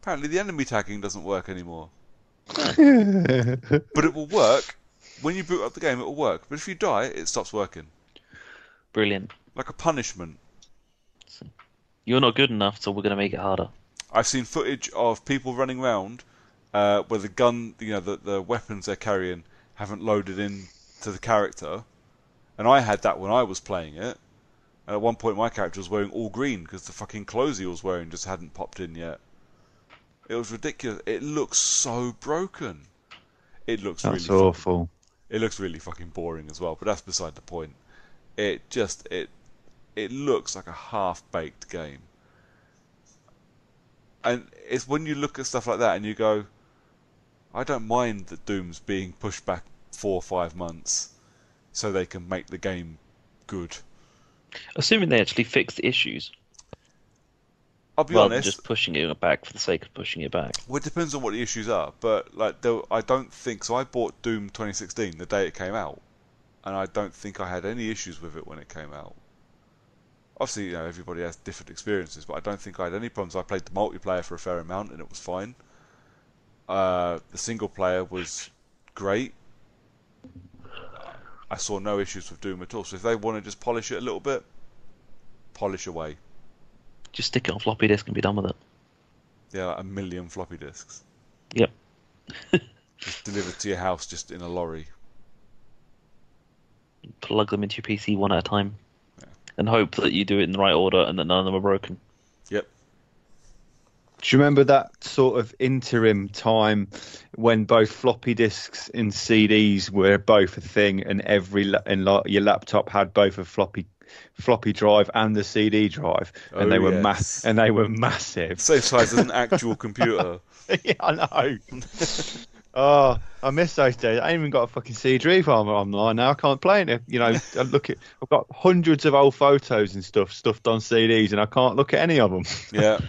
Apparently the enemy tagging doesn't work anymore. But it will work. When you boot up the game, it will work. But if you die, it stops working. Brilliant. Like a punishment. You're not good enough, so we're going to make it harder. I've seen footage of people running around where the gun, the weapons they're carrying haven't loaded in to the character. And I had that when I was playing it. And at one point my character was wearing all green because the fucking clothes he was wearing just hadn't popped in yet. It was ridiculous. It looks so broken. It looks that's really awful. It looks really fucking boring as well, but that's beside the point. It looks like a half-baked game. And it's when you look at stuff like that and you go, I don't mind that Doom's being pushed back 4 or 5 months so they can make the game good. Assuming they actually fix the issues. I'll be rather honest. Than just pushing it back for the sake of pushing it back. Well, it depends on what the issues are, but I don't think so. I bought Doom 2016 the day it came out, and I don't think I had any issues with it when it came out. Obviously, everybody has different experiences, but I don't think I had any problems. I played the multiplayer for a fair amount, and it was fine. The single player was great. I saw no issues with Doom at all. So if they want to just polish it a little bit, polish away. Just stick it on floppy disk and be done with it. Yeah, like 1 million floppy disks. Yep. Just delivered to your house just in a lorry. Plug them into your PC one at a time. Yeah. And hope that you do it in the right order and that none of them are broken. Yep. Do you remember that sort of interim time when both floppy disks and CDs were both a thing, and your laptop had both a floppy floppy drive and the CD drive, and Oh they were yes. and they were massive. Same size as an actual computer. Yeah, I know. Oh, I miss those days. I ain't even got a fucking CD farmer online now. I can't play it. You know, I've got hundreds of old photos and stuff stuffed on CDs, and I can't look at any of them. Yeah.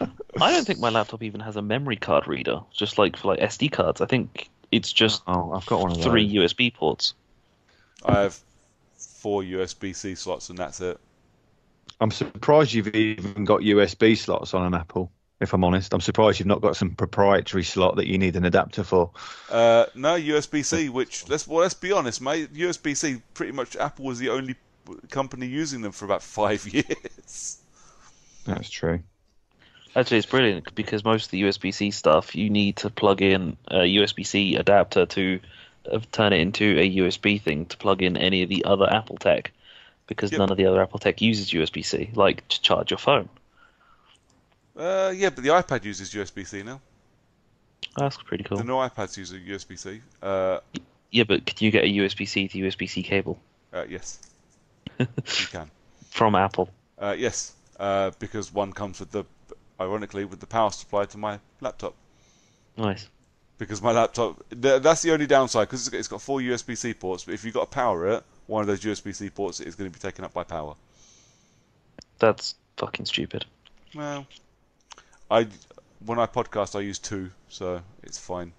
I don't think my laptop even has a memory card reader, just like for like SD cards. I think it's just I've got one of 3 those. USB ports. I have 4 USB-C slots, and that's it. I'm surprised you've even got USB slots on an Apple. If I'm honest, I'm surprised you've not got some proprietary slot that you need an adapter for. No, USB-C, which, let's be honest, mate, USB-C, pretty much Apple was the only company using them for about 5 years. That's true. Actually, it's brilliant because most of the USB-C stuff you need to plug in a USB-C adapter to turn it into a USB thing to plug in any of the other Apple tech, because Yep. none of the other Apple tech uses USB-C, like to charge your phone. Yeah, but the iPad uses USB-C now. That's pretty cool. The new iPads use a USB-C. Yeah, but can you get a USB-C to USB-C cable Yes, you can. from Apple? Yes, because one comes with ironically, with the power supply to my laptop. Nice. Because my laptop, that's the only downside, because it's got 4 USB-C ports, but if you've got to power it, one of those USB-C ports is going to be taken up by power. That's fucking stupid. Well, when I podcast, I use 2, so it's fine.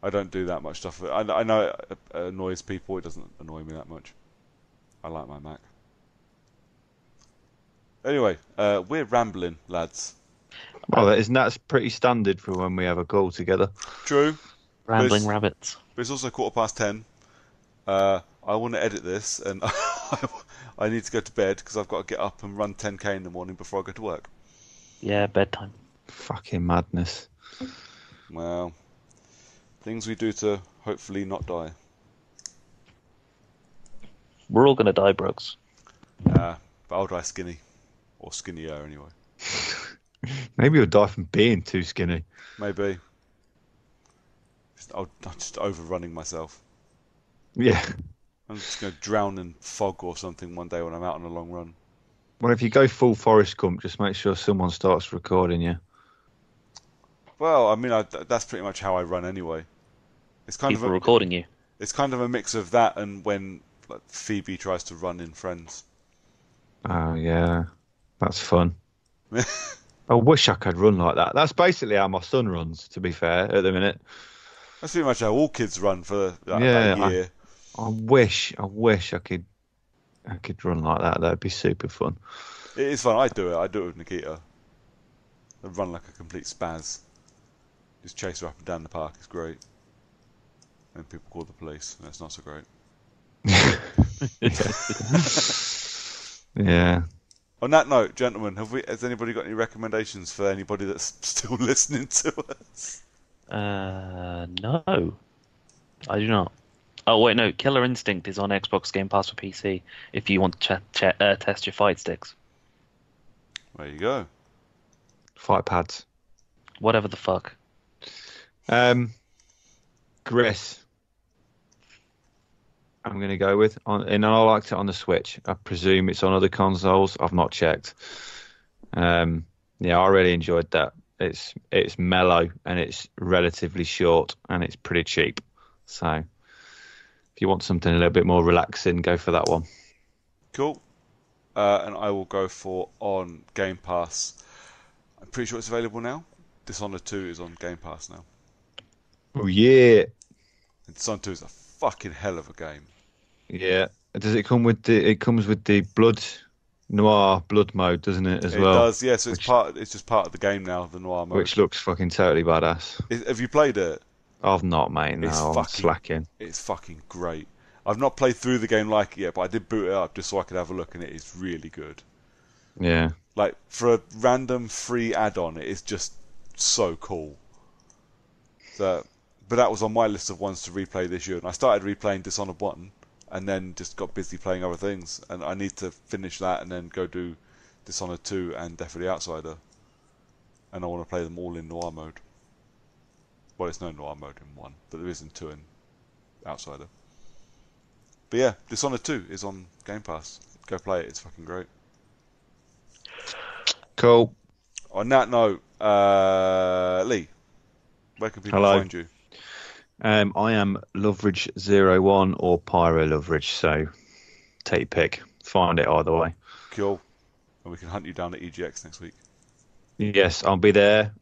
I don't do that much stuff. I know it annoys people. It doesn't annoy me that much. I like my Mac. Anyway, we're rambling, lads. Well, that's pretty standard for when we have a call together. True. Rambling rabbits. But it's also 10:15. I want to edit this, and I need to go to bed because I've got to get up and run 10k in the morning before I go to work. Yeah, bedtime. Fucking madness. Well, things we do to hopefully not die. We're all gonna die, Brooks. But I'll die skinny. Or skinnier, anyway. Maybe you'll die from being too skinny. Maybe. I'm just overrunning myself. Yeah. I'm just going to drown in fog or something one day when I'm out on a long run. Well, if you go full Forrest Gump, just make sure someone starts recording you. Well, I mean, that's pretty much how I run anyway. It's kind People of recording you. It's kind of a mix of that and when Phoebe tries to run in Friends. Oh, yeah. That's fun. I wish I could run like that. That's basically how my son runs, to be fair, at the minute. That's pretty much how all kids run for about a year. I wish I could run like that. That'd be super fun. It is fun. I do it with Nikita. I run like a complete spaz. Just chase her up and down the park. It's great. And people call the police, and it's not so great. Yeah. On that note, gentlemen, has anybody got any recommendations for anybody that's still listening to us? No, I do not. Oh wait, no. Killer Instinct is on Xbox Game Pass for PC. If you want to test your fight sticks, There you go. Fight pads. whatever the fuck. Gris. I'm going to go with, and I liked it on the Switch. I presume it's on other consoles. I've not checked. Yeah, I really enjoyed that. It's mellow and it's relatively short and it's pretty cheap. So if you want something a little bit more relaxing, go for that one. Cool. And I will go for on Game Pass. I'm pretty sure it's available now. Dishonored 2 is on Game Pass now. Oh yeah. And Dishonored 2 is a fucking hell of a game. Yeah. Does it come with it comes with the blood mode, doesn't it, as well? It does, yeah, so it's just part of the game now, the noir mode. Which looks fucking totally badass. Have you played it? I've not, mate. No, I'm slacking. It's fucking great. I've not played through the game like it yet, but I did boot it up just so I could have a look, and it is really good. Yeah. Like, for a random free add-on, it is just so cool. But that was on my list of ones to replay this year, and I started replaying Dishonored 1, and then just got busy playing other things, and I need to finish that and then go do Dishonored 2 and Death of the Outsider. And I want to play them all in noir mode. Well, there's no noir mode in 1, but there is in 2 and Outsider. But yeah, Dishonored 2 is on Game Pass. Go play it. It's fucking great. Cool. On that note, Lee, where can people Hello. find you? I am Loveridge01 or Pyro Loveridge, so take your pick. Find it either way. Cool. And we can hunt you down at EGX next week. Yes, I'll be there.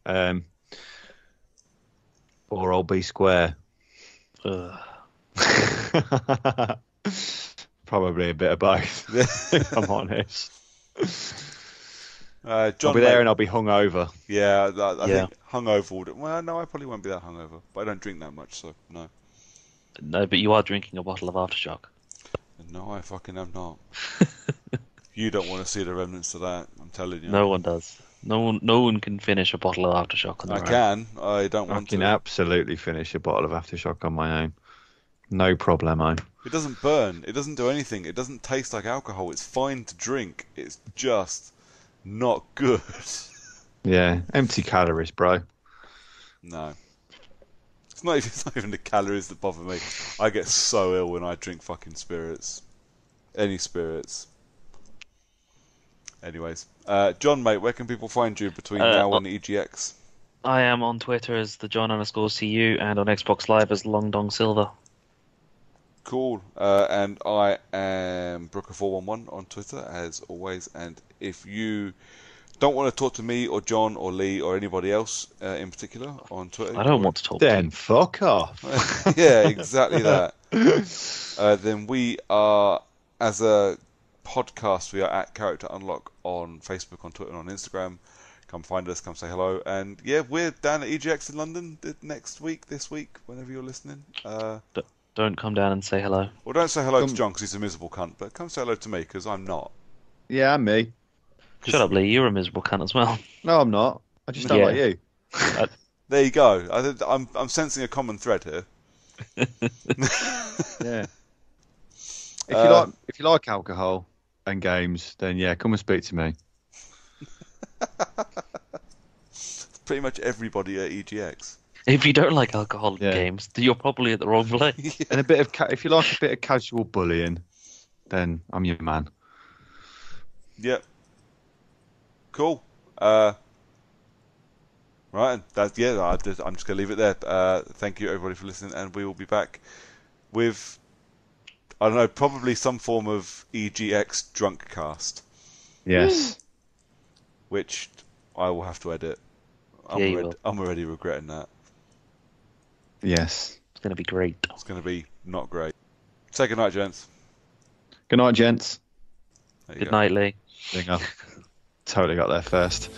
Or I'll be square. Probably a bit of both, if I'm honest. John, I'll be there and I'll be hungover. Yeah, I think hungover. Well, no, I probably won't be that hungover, but I don't drink that much, so no. No, but you are drinking a bottle of Aftershock. No, I fucking am not. You don't want to see the remnants of that, I'm telling you. No one does. No one can finish a bottle of Aftershock on their I own. can. I don't I want can to. absolutely finish a bottle of Aftershock on my own. No problemo. It doesn't burn. It doesn't do anything. It doesn't taste like alcohol. It's fine to drink. It's just not good. Yeah, empty calories, bro. No. It's not even the calories that bother me. I get so ill when I drink fucking spirits. Any spirits. Anyways. John, mate, where can people find you between now and EGX? I am on Twitter as the John_CU and on Xbox Live as Long Dong Silver. Cool. And I am Brooker411 on Twitter, as always. And if you don't want to talk to me or John or Lee or anybody else in particular on Twitter, I don't want to talk to Then fuck off. yeah, exactly that. Then we are, as a podcast, we are at Character Unlock on Facebook, on Twitter, and on Instagram. Come find us, come say hello. And yeah, we're down at EGX in London this week, whenever you're listening. Don't come down and say hello. Well, don't say hello to John because he's a miserable cunt, but come say hello to me because I'm not. Yeah, and me. Shut up, Lee. You're a miserable cunt as well. No, I'm not. I just don't Yeah. like you. There you go. I'm sensing a common thread here. Yeah. If you like alcohol and games, then yeah, come and speak to me. Pretty much everybody at EGX. If you don't like alcohol in Yeah. games, you're probably at the wrong place. And if you like a bit of casual bullying, then I'm your man. Yep. Cool. Right. I'm just gonna leave it there. Thank you everybody for listening, and we will be back with, I don't know, probably some form of EGX drunk cast, Yes. which I will have to edit. Yeah, I'm already regretting that. Yes. It's going to be great. It's going to be not great. Say good night, gents. Good night, gents. There you Good go. night, Lee. Totally got there first.